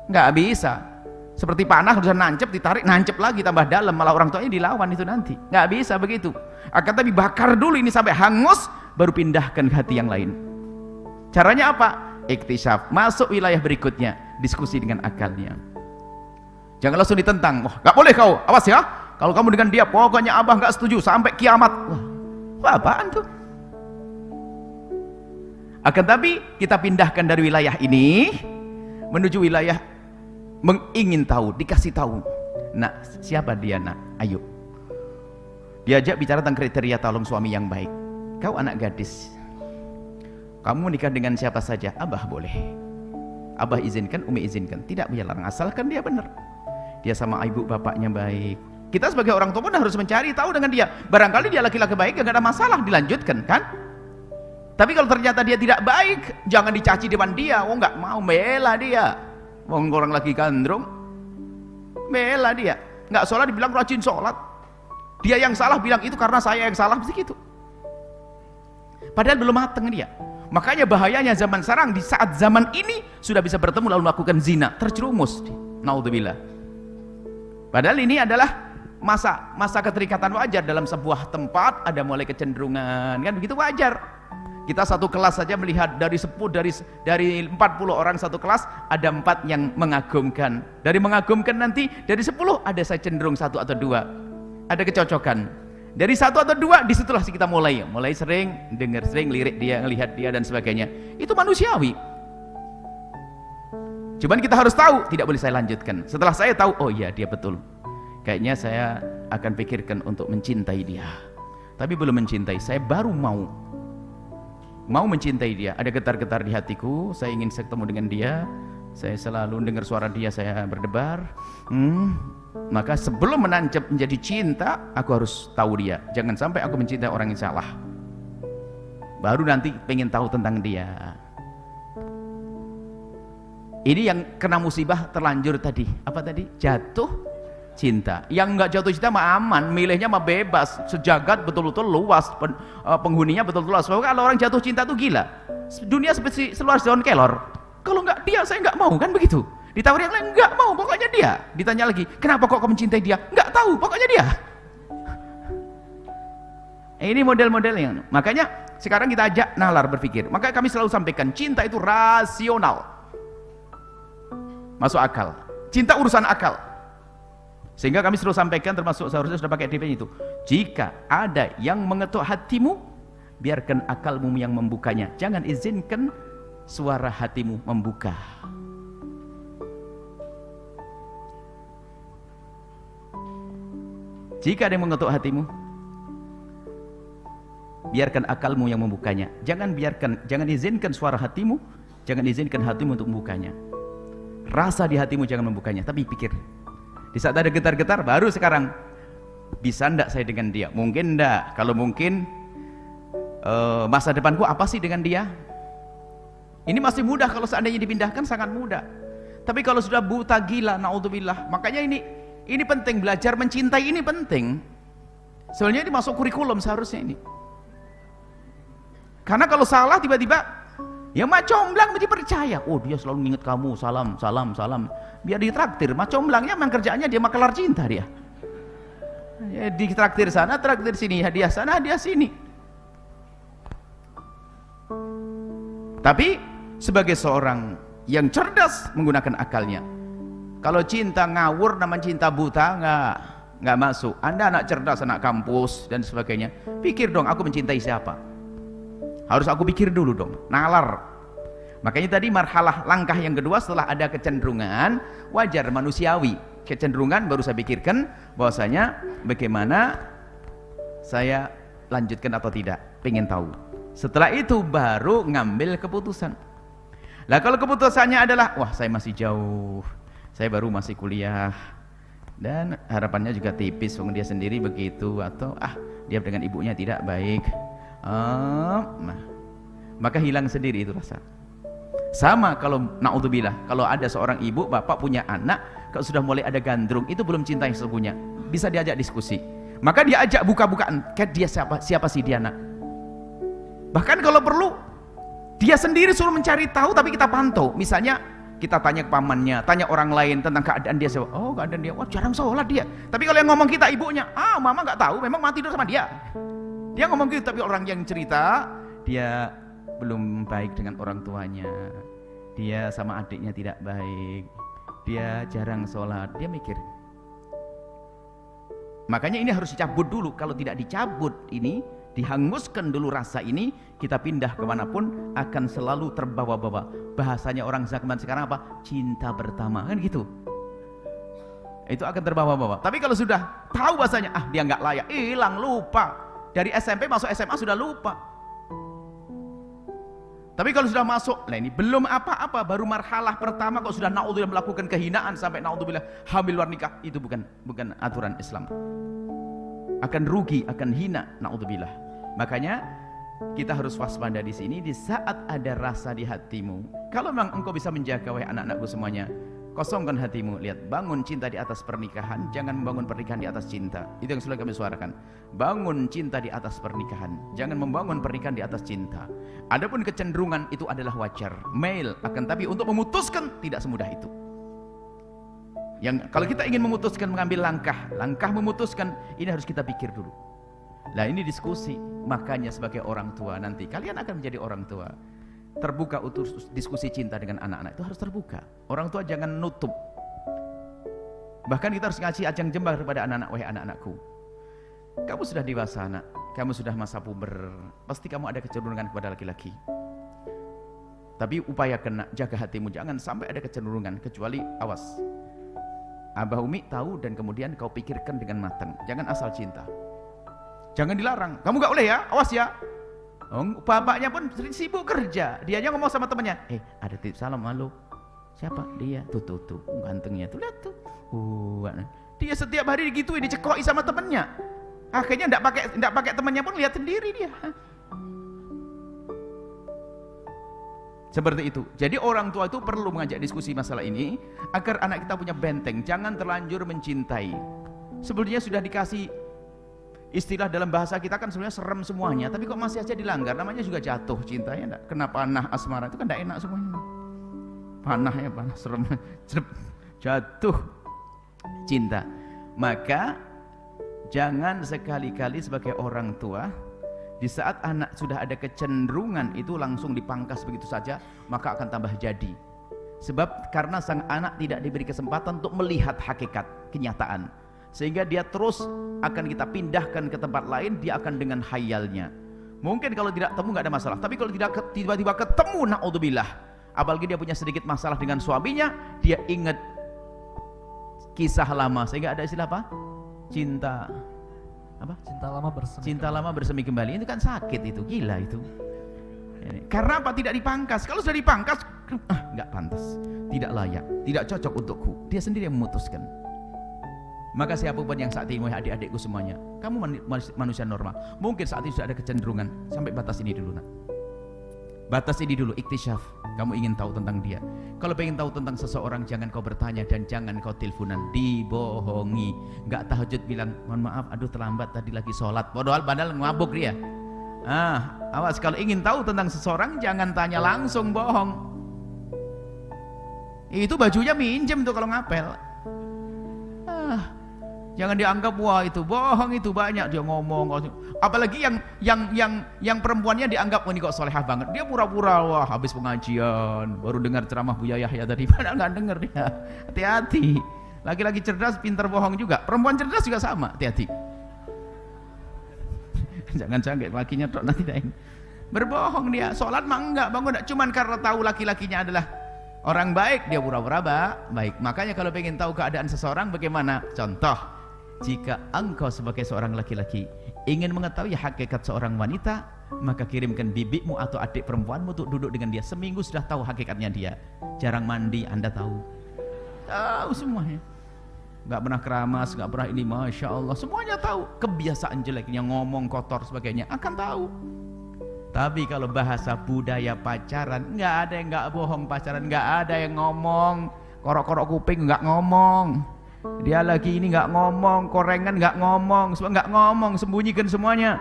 B: nggak bisa. Seperti panah sudah nancep, ditarik, nancep lagi, tambah dalam, malah orang tuanya dilawan itu nanti. Nggak bisa begitu. Akan tapi bakar dulu ini sampai hangus, baru pindahkan ke hati yang lain. Caranya apa? Iktisyaf. Masuk wilayah berikutnya, diskusi dengan akalnya. Jangan langsung ditentang. Wah, nggak boleh kau, awas ya. Kalau kamu dengan dia, pokoknya abah nggak setuju sampai kiamat. Wah, apaan tuh? Akan tapi kita pindahkan dari wilayah ini menuju wilayah ingin tahu, dikasih tahu. Nak, siapa dia nak? Ayo. Diajak bicara tentang kriteria calon suami yang baik. Kau anak gadis, kamu nikah dengan siapa saja? Abah boleh. Abah izinkan, Umi izinkan. Tidak melarang, asalkan dia benar. Dia sama ibu bapaknya baik. Kita sebagai orang tua pun harus mencari tahu dengan dia. Barangkali dia laki-laki baik, gak ada masalah, dilanjutkan kan? Tapi kalau ternyata dia tidak baik, jangan dicaci depan dia. Oh, nggak mau, bela dia. Wong orang lagi gandrung, bela dia. Nggak sholat dibilang rajin sholat. Dia yang salah bilang itu karena saya yang salah, begitu. Padahal belum matang dia. Makanya bahayanya zaman sekarang, di saat zaman ini sudah bisa bertemu lalu melakukan zina, terjerumus. Naudzubillah. Padahal ini adalah masa keterikatan wajar. Dalam sebuah tempat ada mulai kecenderungan, kan begitu wajar. Kita satu kelas saja melihat dari 40 orang satu kelas ada 4 yang mengagumkan. Dari mengagumkan nanti dari 10 ada saya cenderung 1 atau 2. Ada kecocokan. Dari 1 atau 2 disitulah kita mulai sering dengar, sering lirik dia, ngelihat dia dan sebagainya. Itu manusiawi. Cuman kita harus tahu, tidak boleh saya lanjutkan. Setelah saya tahu, oh iya dia betul. Kayaknya saya akan pikirkan untuk mencintai dia. Tapi belum mencintai, saya baru mau mencintai dia. Ada getar-getar di hatiku, saya ingin ketemu dengan dia. Saya selalu dengar suara dia, saya berdebar. Maka sebelum menancap menjadi cinta, aku harus tahu dia. Jangan sampai aku mencintai orang yang salah. Baru nanti pengen tahu tentang dia. Ini yang kena musibah terlanjur tadi. Apa tadi? Jatuh cinta. Yang enggak jatuh cinta mah aman, milihnya mah bebas. Sejagat betul-betul luas, penghuninya betul-betul luas. Kalau orang jatuh cinta tuh gila. Dunia seperti seluas daun kelor. Kalau enggak dia, saya enggak mau, kan begitu. Ditawari yang lain, enggak mau, pokoknya dia. Ditanya lagi, kenapa kok kau mencintai dia? Enggak tahu, pokoknya dia. Ini model-modelnya. Makanya sekarang kita ajak nalar berpikir. Maka kami selalu sampaikan, cinta itu rasional, masuk akal. Cinta urusan akal. Sehingga kami selalu sampaikan, termasuk seharusnya sudah pakai DP itu, jika ada yang mengetuk hatimu, biarkan akalmu yang membukanya. Jangan izinkan suara hatimu membuka. Jika ada yang mengetuk hatimu, biarkan akalmu yang membukanya. Jangan izinkan suara hatimu, jangan izinkan hatimu untuk membukanya. Rasa di hatimu jangan membukanya, tapi pikir. Di saat ada getar-getar, baru sekarang bisa ndak saya dengan dia? Mungkin ndak. Kalau mungkin, masa depanku apa sih dengan dia? Ini masih mudah, kalau seandainya dipindahkan sangat mudah. Tapi kalau sudah buta gila, naudzubillah. Makanya ini penting, belajar mencintai ini penting. Sebenarnya ini masuk kurikulum seharusnya ini. Karena kalau salah tiba-tiba, ya mak comblang mesti percaya. Oh dia selalu nginget kamu, salam. Biar ditraktir. Mak comblangnya memang kerjaannya dia makelar cinta dia. Ya, ditraktir sana, traktir sini, hadiah sana, hadiah sini. Tapi sebagai seorang yang cerdas menggunakan akalnya, kalau cinta ngawur namanya cinta buta, nggak masuk. Anda anak cerdas, anak kampus dan sebagainya, pikir dong, aku mencintai siapa? Harus aku pikir dulu dong, nalar. Makanya tadi marhalah langkah yang kedua setelah ada kecenderungan, wajar, manusiawi. Kecenderungan baru saya pikirkan bahwasanya bagaimana saya lanjutkan atau tidak, pengen tahu. Setelah itu baru ngambil keputusan. Lah kalau keputusannya adalah, wah saya masih jauh, saya baru masih kuliah, dan harapannya juga tipis, dia sendiri begitu, atau dia dengan ibunya tidak baik. Nah, maka hilang sendiri itu rasa. Sama kalau naudzubillah, kalau ada seorang ibu, bapak punya anak, kalau sudah mulai ada gandrung, itu belum cinta yang sesungguhnya. Bisa diajak diskusi. Maka dia ajak buka-bukaan, kayak dia siapa sih dia nak. Bahkan kalau perlu, dia sendiri suruh mencari tahu, tapi kita pantau. Misalnya kita tanya ke pamannya, tanya orang lain tentang keadaan dia. Oh keadaan dia, wah jarang sholat dia. Tapi kalau yang ngomong kita ibunya, mama nggak tahu, memang mati tidur sama dia. Dia ngomong gitu, tapi orang yang cerita, dia belum baik dengan orang tuanya, dia sama adiknya tidak baik, dia jarang sholat, dia mikir. Makanya ini harus dicabut dulu. Kalau tidak dicabut ini, dihanguskan dulu rasa ini, kita pindah kemanapun akan selalu terbawa-bawa. Bahasanya orang zaman sekarang apa? Cinta pertama, kan gitu. Itu akan terbawa-bawa. Tapi kalau sudah tahu bahasanya, dia nggak layak, hilang, lupa. Dari SMP masuk SMA sudah lupa. Tapi kalau sudah masuk, ini belum apa-apa, baru marhalah pertama, kalau sudah naudzubillah melakukan kehinaan sampai naudzubillah hamil luar nikah, itu bukan aturan Islam. Akan rugi, akan hina, naudzubillah. Makanya kita harus waspada di sini. Di saat ada rasa di hatimu, kalau memang engkau bisa menjaga, wahai anak-anakku semuanya, kosongkan hatimu. Lihat, bangun cinta di atas pernikahan, jangan membangun pernikahan di atas cinta. Itu yang sudah kami suarakan. Bangun cinta di atas pernikahan, jangan membangun pernikahan di atas cinta. Adapun kecenderungan itu adalah wajar, mail, akan tapi untuk memutuskan tidak semudah itu. Yang kalau kita ingin memutuskan mengambil langkah memutuskan, ini harus kita pikir dulu. Nah ini diskusi, makanya sebagai orang tua nanti kalian akan menjadi orang tua. Terbuka untuk diskusi cinta dengan anak-anak itu harus terbuka. Orang tua jangan nutup. Bahkan kita harus ngasih ajang jembar kepada anak-anak, wahai anak-anakku. Kamu sudah dewasa anak, kamu sudah masa puber, pasti kamu ada kecenderungan kepada laki-laki. Tapi upayakan jaga hatimu, jangan sampai ada kecenderungan, kecuali awas. Abah Umi tahu dan kemudian kau pikirkan dengan matang. Jangan asal cinta. Jangan dilarang. Kamu gak boleh ya, awas ya. Bapaknya pun sibuk kerja. Dianya ngomong sama temannya, ada titip salam, halo. Siapa? Dia. Tuh, gantengnya tuh, lihat tuh. Dia setiap hari digituin, dicekoi sama temannya. Akhirnya enggak pakai temannya pun lihat sendiri dia. Seperti itu. Jadi orang tua itu perlu mengajak diskusi masalah ini agar anak kita punya benteng, jangan terlanjur mencintai. Sebelumnya sudah dikasih istilah dalam bahasa kita kan sebenarnya serem semuanya, tapi kok masih aja dilanggar, namanya juga jatuh cintanya. Kena panah asmara itu kan enggak enak semuanya. Panah ya, panah serem, jatuh cinta. Maka jangan sekali-kali sebagai orang tua di saat anak sudah ada kecenderungan itu langsung dipangkas begitu saja, maka akan tambah jadi. Sebab karena sang anak tidak diberi kesempatan untuk melihat hakikat, kenyataan. Sehingga dia terus akan kita pindahkan ke tempat lain, dia akan dengan khayalnya. Mungkin kalau tidak ketemu nggak ada masalah, tapi kalau tidak tiba-tiba ketemu, naudzubillah, apalagi dia punya sedikit masalah dengan suaminya, dia ingat kisah lama, sehingga ada istilah apa? Cinta lama bersemi kembali. Itu kan sakit, itu gila itu. Karena apa? Tidak dipangkas. Kalau sudah dipangkas, nggak pantas, tidak layak, tidak cocok untukku. Dia sendiri yang memutuskan. Maka siapapun yang saat ini, adik-adikku semuanya, kamu manusia normal. Mungkin saat ini sudah ada kecenderungan, sampai batas ini dulu nak. Batas ini dulu, iktisyaf. Kamu ingin tahu tentang dia. Kalau pengen tahu tentang seseorang, jangan kau bertanya dan jangan kau teleponan, dibohongi. Gak tahajud bilang, mohon maaf, aduh terlambat tadi lagi sholat. Padahal mabuk dia. Awas, kalau ingin tahu tentang seseorang, jangan tanya langsung, bohong. Itu bajunya minjem tuh kalau ngapel. Jangan dianggap wah itu bohong, itu banyak dia ngomong. Apalagi yang perempuannya dianggap ini kok solehah banget. Dia pura-pura wah habis pengajian baru dengar ceramah Buya Yahya tadi, padahal nggak dengar dia. Hati-hati. Laki-laki cerdas pintar bohong juga. Perempuan cerdas juga sama. Hati-hati. Jangan kayak lakinya tok nanti dah. Berbohong dia. Sholat mah enggak, bangun enggak. Cuman karena tahu laki-lakinya adalah orang baik, dia pura-pura baik. Makanya kalau pengen tahu keadaan seseorang bagaimana? Contoh, jika engkau sebagai seorang laki-laki ingin mengetahui hakikat seorang wanita, maka kirimkan bibimu atau adik perempuanmu untuk duduk dengan dia. Seminggu sudah tahu hakikatnya dia. Jarang mandi, Anda tahu. Tahu semuanya. Gak pernah keramas, gak pernah ini, Masya Allah. Semuanya tahu. Kebiasaan jeleknya, ngomong kotor sebagainya, akan tahu. Tapi kalau bahasa budaya pacaran, nggak ada yang nggak bohong pacaran, nggak ada yang ngomong korok-korok kuping, nggak ngomong. Dia lagi ini nggak ngomong, korengan nggak ngomong, nggak ngomong, sembunyikan semuanya.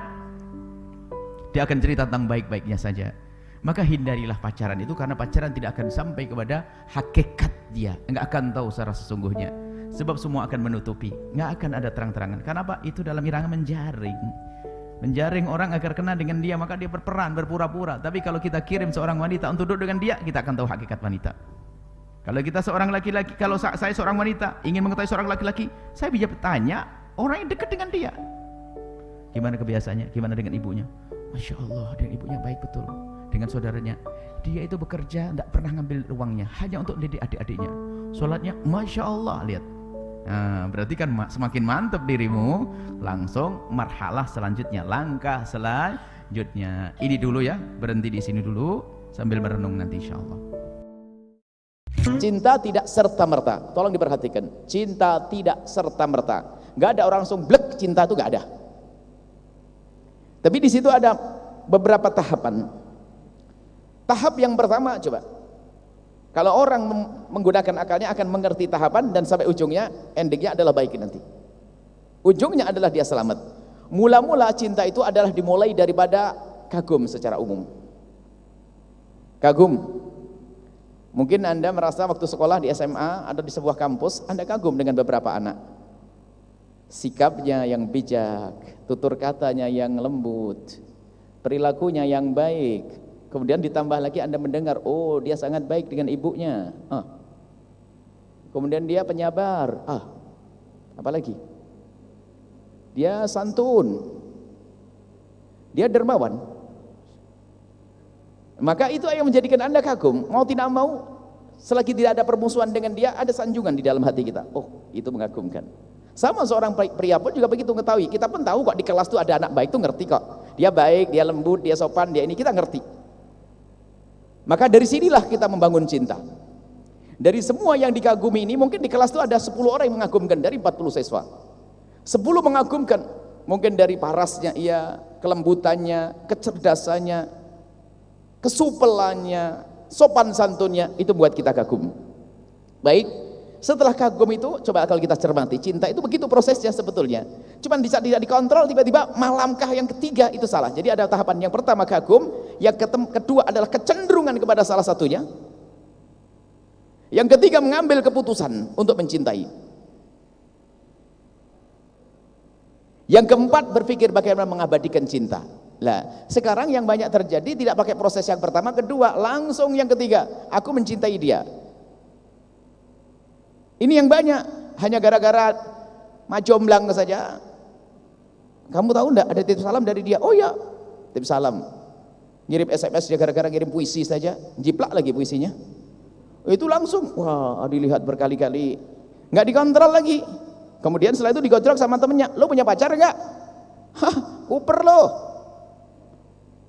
B: Dia akan cerita tentang baik-baiknya saja. Maka hindarilah pacaran itu, karena pacaran tidak akan sampai kepada hakikat dia, nggak akan tahu secara sesungguhnya. Sebab semua akan menutupi, nggak akan ada terang-terangan. Kenapa? Itu dalam irama menjaring orang agar kena dengan dia, maka dia berperan, berpura-pura. Tapi kalau kita kirim seorang wanita untuk duduk dengan dia, kita akan tahu hakikat wanita. Kalau kita seorang laki-laki, kalau saya seorang wanita ingin mengetahui seorang laki-laki, saya bisa bertanya orang yang dekat dengan dia. Gimana kebiasaannya? Gimana dengan ibunya? Masya Allah, dengan ibunya baik betul. Dengan saudaranya, dia itu bekerja, tidak pernah ngambil uangnya, hanya untuk didik adik-adiknya. Sholatnya, Masya Allah, lihat. Nah, berarti kan semakin mantap dirimu, langsung marhalah selanjutnya, langkah selanjutnya. Ini dulu ya, berhenti di sini dulu sambil merenung nanti insya Allah.
A: Cinta tidak serta-merta, tolong diperhatikan. Cinta tidak serta-merta. Gak ada orang langsung blek cinta itu, gak ada. Tapi di situ ada beberapa tahapan. Tahap yang pertama, coba. Kalau orang menggunakan akalnya akan mengerti tahapan dan sampai ujungnya, endingnya adalah baik nanti. Ujungnya adalah dia selamat. Mula-mula cinta itu adalah dimulai daripada kagum secara umum. Kagum.
C: Mungkin Anda merasa waktu sekolah di SMA atau di sebuah kampus, Anda kagum dengan beberapa anak. Sikapnya yang bijak, tutur katanya yang lembut, perilakunya yang baik. Kemudian ditambah lagi Anda mendengar, oh dia sangat baik dengan ibunya. Kemudian dia penyabar. Apalagi? Dia santun. Dia dermawan. Maka itu yang menjadikan Anda kagum. Mau tidak mau, selagi tidak ada permusuhan dengan dia, ada sanjungan di dalam hati kita. Oh, itu mengagumkan. Sama seorang pria pun juga begitu mengetahui. Kita pun tahu kok di kelas itu ada anak baik, itu ngerti kok. Dia baik, dia lembut, dia sopan, dia ini, kita ngerti. Maka dari sinilah kita membangun cinta. Dari semua yang dikagumi ini, mungkin di kelas itu ada 10 orang yang mengagumkan dari 40 siswa. 10 mengagumkan, mungkin dari parasnya ia, kelembutannya, kecerdasannya, kesupelannya, sopan santunnya, itu buat kita kagum. Baik, setelah kagum itu coba kalau kita cermati, cinta itu begitu prosesnya sebetulnya. Cuman bisa tidak dikontrol, tiba-tiba malamkah yang ketiga itu salah. Jadi ada tahapan yang pertama kagum, yang kedua adalah kecenderungan kepada salah satunya, yang ketiga mengambil keputusan untuk mencintai, yang keempat berpikir bagaimana mengabadikan cinta. Lah, sekarang yang banyak terjadi tidak pakai proses yang pertama, kedua, langsung yang ketiga, aku mencintai dia. Ini yang banyak, hanya gara-gara majomblang saja. Kamu tahu enggak ada titip salam dari dia? Oh ya, titip salam. Ngirim SMS dia gara-gara ngirim puisi saja, jiplak lagi puisinya. Itu langsung, wah, dilihat berkali-kali, nggak dikontrol lagi. Kemudian setelah itu digojlok sama temennya, lo punya pacar enggak? Hah, kuper lo.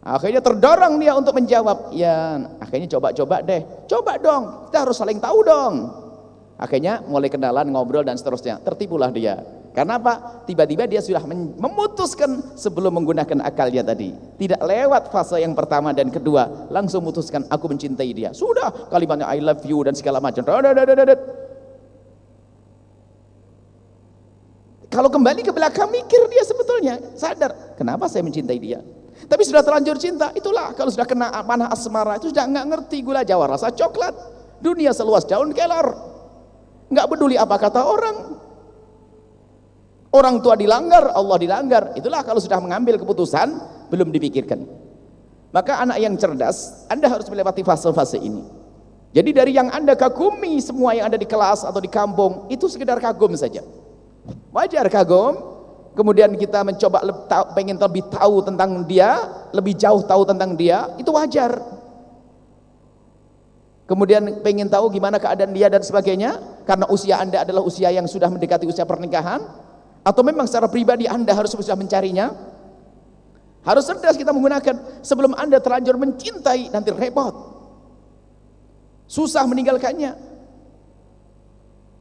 C: Akhirnya terdorong dia untuk menjawab, ya akhirnya coba-coba deh, coba dong, kita harus saling tahu dong. Akhirnya mulai kenalan, ngobrol dan seterusnya, tertipulah dia. Karena apa? Tiba-tiba dia sudah memutuskan sebelum menggunakan akalnya tadi. Tidak lewat fase yang pertama dan kedua, langsung memutuskan aku mencintai dia. Sudah, kalimatnya I love you dan segala macam. Kalau kembali ke belakang mikir dia sebetulnya sadar, kenapa saya mencintai dia? Tapi sudah terlanjur cinta, itulah kalau sudah kena panah asmara itu sudah nggak ngerti gula jawa rasa coklat, dunia seluas daun kelor, nggak peduli apa kata orang tua dilanggar, Allah dilanggar. Itulah kalau sudah mengambil keputusan belum dipikirkan. Maka anak yang cerdas, Anda harus melewati fase-fase ini. Jadi dari yang Anda kagumi semua yang ada di kelas atau di kampung itu sekedar kagum saja, wajar kagum. Kemudian kita mencoba pengen lebih tahu tentang dia, lebih jauh tahu tentang dia, itu wajar. Kemudian pengen tahu gimana keadaan dia dan sebagainya, karena usia Anda adalah usia yang sudah mendekati usia pernikahan, atau memang secara pribadi Anda harus sudah mencarinya. Harus cerdas kita menggunakan, sebelum Anda terlanjur mencintai, nanti repot, susah meninggalkannya.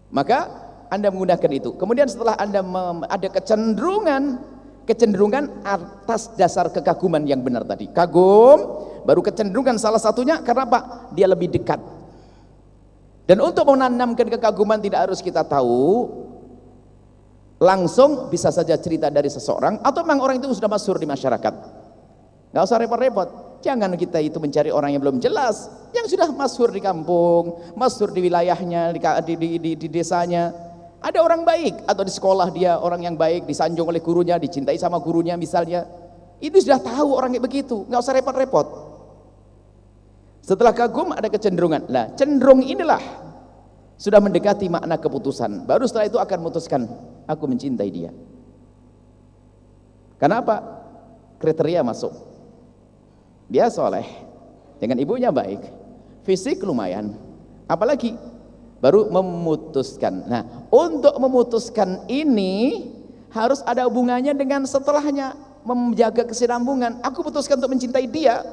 C: Maka Anda menggunakan itu. Kemudian setelah Anda ada kecenderungan atas dasar kekaguman yang benar tadi. Kagum, baru kecenderungan salah satunya karena apa? Dia lebih dekat. Dan untuk menanamkan kekaguman tidak harus kita tahu langsung, bisa saja cerita dari seseorang atau memang orang itu sudah masyhur di masyarakat. Nggak usah repot-repot. Jangan kita itu mencari orang yang belum jelas, yang sudah masyhur di kampung, masyhur di wilayahnya, di desanya. Ada orang baik atau di sekolah dia orang yang baik, disanjung oleh gurunya, dicintai sama gurunya misalnya. Itu sudah tahu orang kayak begitu, nggak usah repot-repot. Setelah kagum ada kecenderungan. Nah, cenderung inilah sudah mendekati makna keputusan. Baru setelah itu akan memutuskan aku mencintai dia. Kenapa? Kriteria masuk. Dia soleh, dengan ibunya baik, fisik lumayan, apalagi baru memutuskan. Nah, untuk memutuskan ini harus ada hubungannya dengan setelahnya, menjaga kesinambungan. Aku putuskan untuk mencintai dia,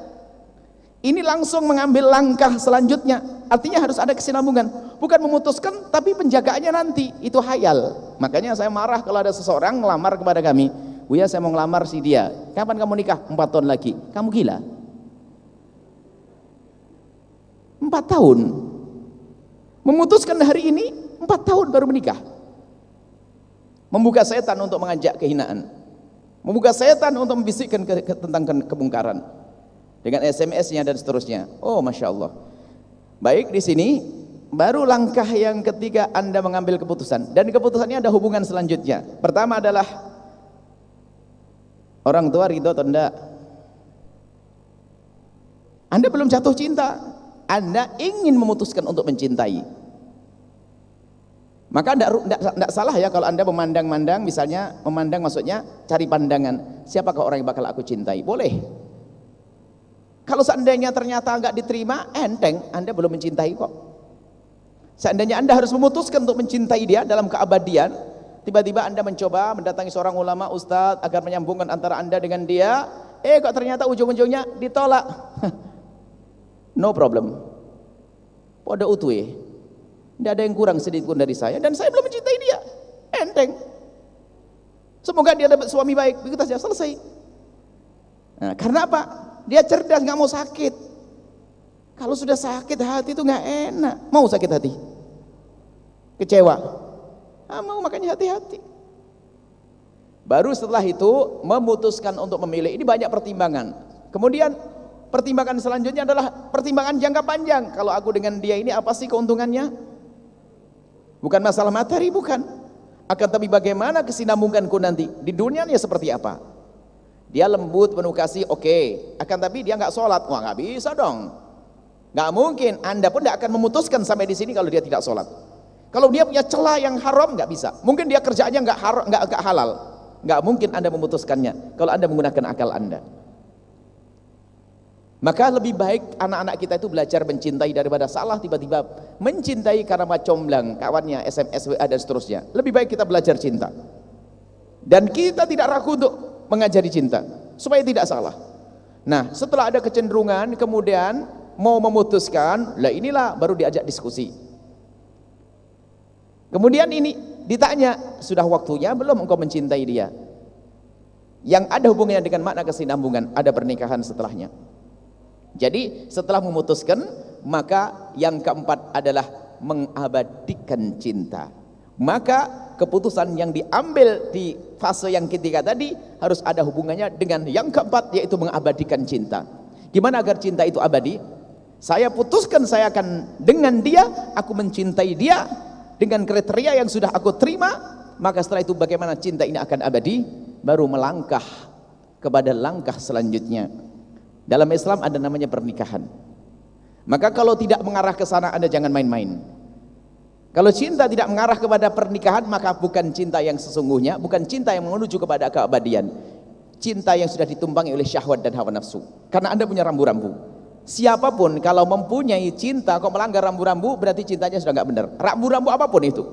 C: ini langsung mengambil langkah selanjutnya, artinya harus ada kesinambungan. Bukan memutuskan tapi penjagaannya nanti, itu hayal. Makanya saya marah kalau ada seseorang ngelamar kepada kami, Buya saya mau ngelamar si dia, kapan kamu nikah? 4 tahun lagi. Kamu gila? 4 tahun? Memutuskan hari ini, 4 tahun baru menikah. Membuka setan untuk mengajak kehinaan, membuka setan untuk membisikkan tentang kemungkaran dengan SMS-nya dan seterusnya. Oh, Masya Allah. Baik, di sini baru langkah yang ketiga Anda mengambil keputusan, dan keputusannya ada hubungan selanjutnya. Pertama adalah orang tua ridho atau enggak. Anda belum jatuh cinta, Anda ingin memutuskan untuk mencintai, maka enggak salah ya kalau Anda memandang-mandang, misalnya memandang maksudnya cari pandangan, siapakah orang yang bakal aku cintai, boleh. Kalau seandainya ternyata enggak diterima, enteng, Anda belum mencintai kok. Seandainya Anda harus memutuskan untuk mencintai dia dalam keabadian, tiba-tiba Anda mencoba mendatangi seorang ulama, ustadz, agar menyambungkan antara Anda dengan dia, kok ternyata ujung-ujungnya ditolak. No problem. Pada utuh, tidak ada yang kurang sedikit pun dari saya, dan saya belum mencintai dia. Enteng. Semoga dia dapat suami baik, begitu saja, selesai. Nah, karena apa? Dia cerdas, nggak mau sakit. Kalau sudah sakit hati itu nggak enak. Mau sakit hati? Kecewa? Mau, makanya hati-hati. Baru setelah itu memutuskan untuk memilih. Ini banyak pertimbangan. Kemudian pertimbangan selanjutnya adalah pertimbangan jangka panjang. Kalau aku dengan dia ini apa sih keuntungannya? Bukan masalah materi, bukan. Akan tapi bagaimana kesinambunganku nanti di dunianya seperti apa? Dia lembut, penuh kasih, oke. Akan tapi dia nggak sholat, wah nggak bisa dong. Nggak mungkin. Anda pun tidak akan memutuskan sampai di sini kalau dia tidak sholat. Kalau dia punya celah yang haram, nggak bisa. Mungkin dia kerjaannya nggak haram, nggak halal. Nggak mungkin Anda memutuskannya kalau Anda menggunakan akal Anda. Maka lebih baik anak-anak kita itu belajar mencintai daripada salah tiba-tiba mencintai karena comblang kawannya, SMS, WA dan seterusnya. Lebih baik kita belajar cinta. Dan kita tidak ragu untuk mengajari cinta supaya tidak salah. Nah, setelah ada kecenderungan kemudian mau memutuskan, lah inilah baru diajak diskusi. Kemudian ini ditanya, sudah waktunya belum engkau mencintai dia? Yang ada hubungannya dengan makna kesinambungan, ada pernikahan setelahnya. Jadi setelah memutuskan, maka yang keempat adalah mengabadikan cinta. Maka keputusan yang diambil di fase yang ketiga tadi harus ada hubungannya dengan yang keempat, yaitu mengabadikan cinta. Gimana agar cinta itu abadi? Saya putuskan saya akan dengan dia, aku mencintai dia dengan kriteria yang sudah aku terima, maka setelah itu bagaimana cinta ini akan abadi? Baru melangkah kepada langkah selanjutnya. Dalam Islam ada namanya pernikahan. Maka kalau tidak mengarah ke sana, Anda jangan main-main. Kalau cinta tidak mengarah kepada pernikahan, maka bukan cinta yang sesungguhnya, bukan cinta yang menuju kepada keabadian. Cinta yang sudah ditumpangi oleh syahwat dan hawa nafsu. Karena Anda punya rambu-rambu. Siapapun kalau mempunyai cinta kok melanggar rambu-rambu, berarti cintanya sudah nggak benar. Rambu-rambu apapun itu.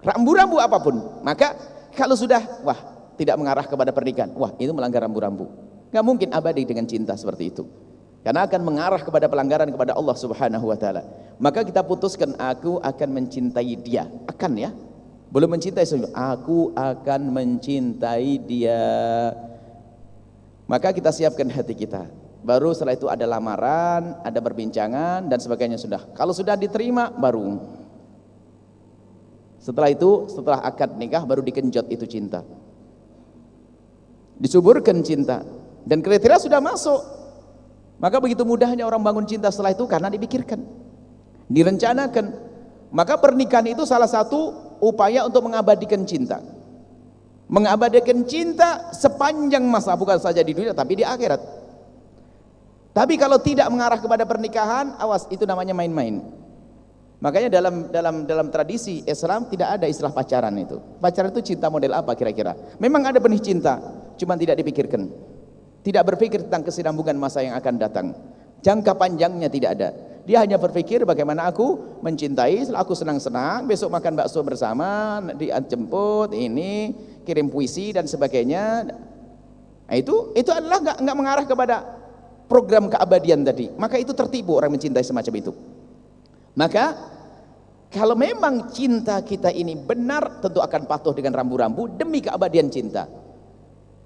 C: Rambu-rambu apapun. Maka kalau sudah, wah, tidak mengarah kepada pernikahan, wah, itu melanggar rambu-rambu. Nggak mungkin abadi dengan cinta seperti itu. Karena akan mengarah kepada pelanggaran kepada Allah Subhanahu wa taala. Maka kita putuskan, aku akan mencintai dia. Akan ya. Belum mencintai, aku akan mencintai dia. Maka kita siapkan hati kita. Baru setelah itu ada lamaran, ada perbincangan dan sebagainya sudah. Kalau sudah diterima baru. Setelah itu, setelah akad nikah baru dikenjot itu cinta. Disuburkan cinta dan kriteria sudah masuk. Maka begitu mudahnya orang bangun cinta setelah itu karena dipikirkan, direncanakan. Maka pernikahan itu salah satu upaya untuk mengabadikan cinta. Mengabadikan cinta sepanjang masa, bukan saja di dunia tapi di akhirat. Tapi kalau tidak mengarah kepada pernikahan, awas, itu namanya main-main. Makanya dalam tradisi Islam tidak ada istilah pacaran itu. Pacaran itu cinta model apa kira-kira? Memang ada benih cinta, cuma tidak dipikirkan. Tidak berpikir tentang kesinambungan masa yang akan datang. Jangka panjangnya tidak ada. Dia hanya berpikir bagaimana aku mencintai, setelah aku senang-senang, besok makan bakso bersama, dijemput, ini, kirim puisi dan sebagainya. Nah, itu adalah nggak mengarah kepada program keabadian tadi. Maka itu tertipu orang mencintai semacam itu. Maka kalau memang cinta kita ini benar, tentu akan patuh dengan rambu-rambu demi keabadian cinta.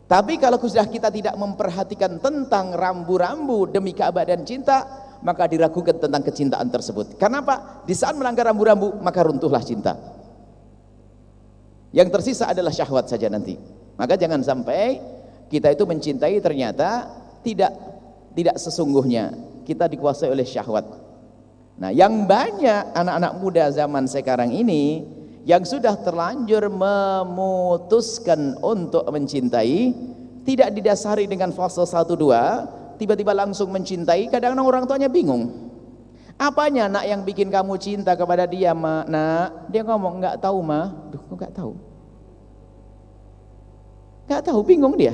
C: Tapi kalau sudah kita tidak memperhatikan tentang rambu-rambu demi keabadian cinta, maka diragukan tentang kecintaan tersebut. Kenapa? Di saat melanggar rambu-rambu, maka runtuhlah cinta. Yang tersisa adalah syahwat saja nanti. Maka jangan sampai kita itu mencintai ternyata tidak sesungguhnya. kita dikuasai oleh syahwat. Nah, yang banyak anak-anak muda zaman sekarang ini yang sudah terlanjur memutuskan untuk mencintai, tidak didasari dengan fase 1-2, tiba-tiba langsung mencintai. Kadang-kadang orang tuanya bingung. Apanya nak yang bikin kamu cinta kepada dia, mak? Nak, dia ngomong enggak tahu, ma. Duh, kok enggak tahu? Enggak tahu, bingung dia.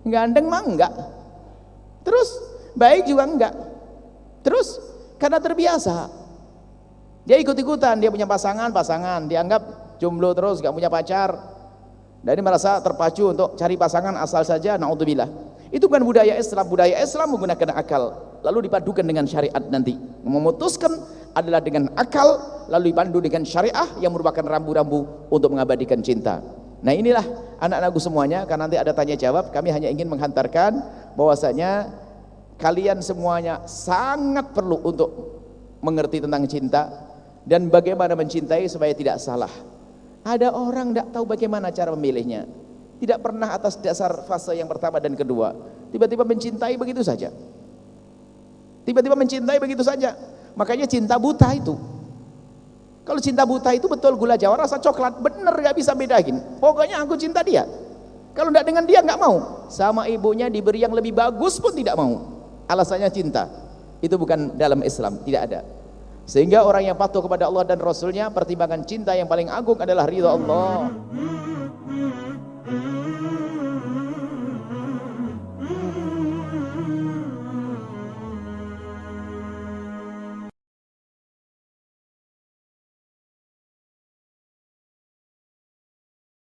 C: Ganteng mah enggak. Terus baik juga enggak. Terus karena terbiasa. Dia ikut-ikutan, dia punya pasangan, dianggap jomblo terus, gak punya pacar. Dan dia merasa terpacu untuk cari pasangan asal saja, naudzubillah. Itu bukan budaya Islam. Budaya Islam menggunakan akal, lalu dipadukan dengan syariat nanti. Memutuskan adalah dengan akal, lalu dipandu dengan syariah yang merupakan rambu-rambu untuk mengabadikan cinta. Nah, inilah anak-anakku semuanya, karena nanti ada tanya jawab, kami hanya ingin menghantarkan bahwasanya kalian semuanya sangat perlu untuk mengerti tentang cinta dan bagaimana mencintai supaya tidak salah. Ada orang tidak tahu bagaimana cara memilihnya, tidak pernah atas dasar fase yang pertama dan kedua, tiba-tiba mencintai begitu saja, makanya cinta buta itu. Kalau cinta buta itu betul gula jawa rasa coklat, bener gak bisa bedain, pokoknya aku cinta dia. Kalau tidak dengan dia nggak mau, sama ibunya diberi yang lebih bagus pun tidak mau, alasannya cinta. Itu bukan dalam Islam, tidak ada. Sehingga orang yang patuh kepada Allah dan Rasulnya, pertimbangan cinta yang paling agung adalah ridha Allah.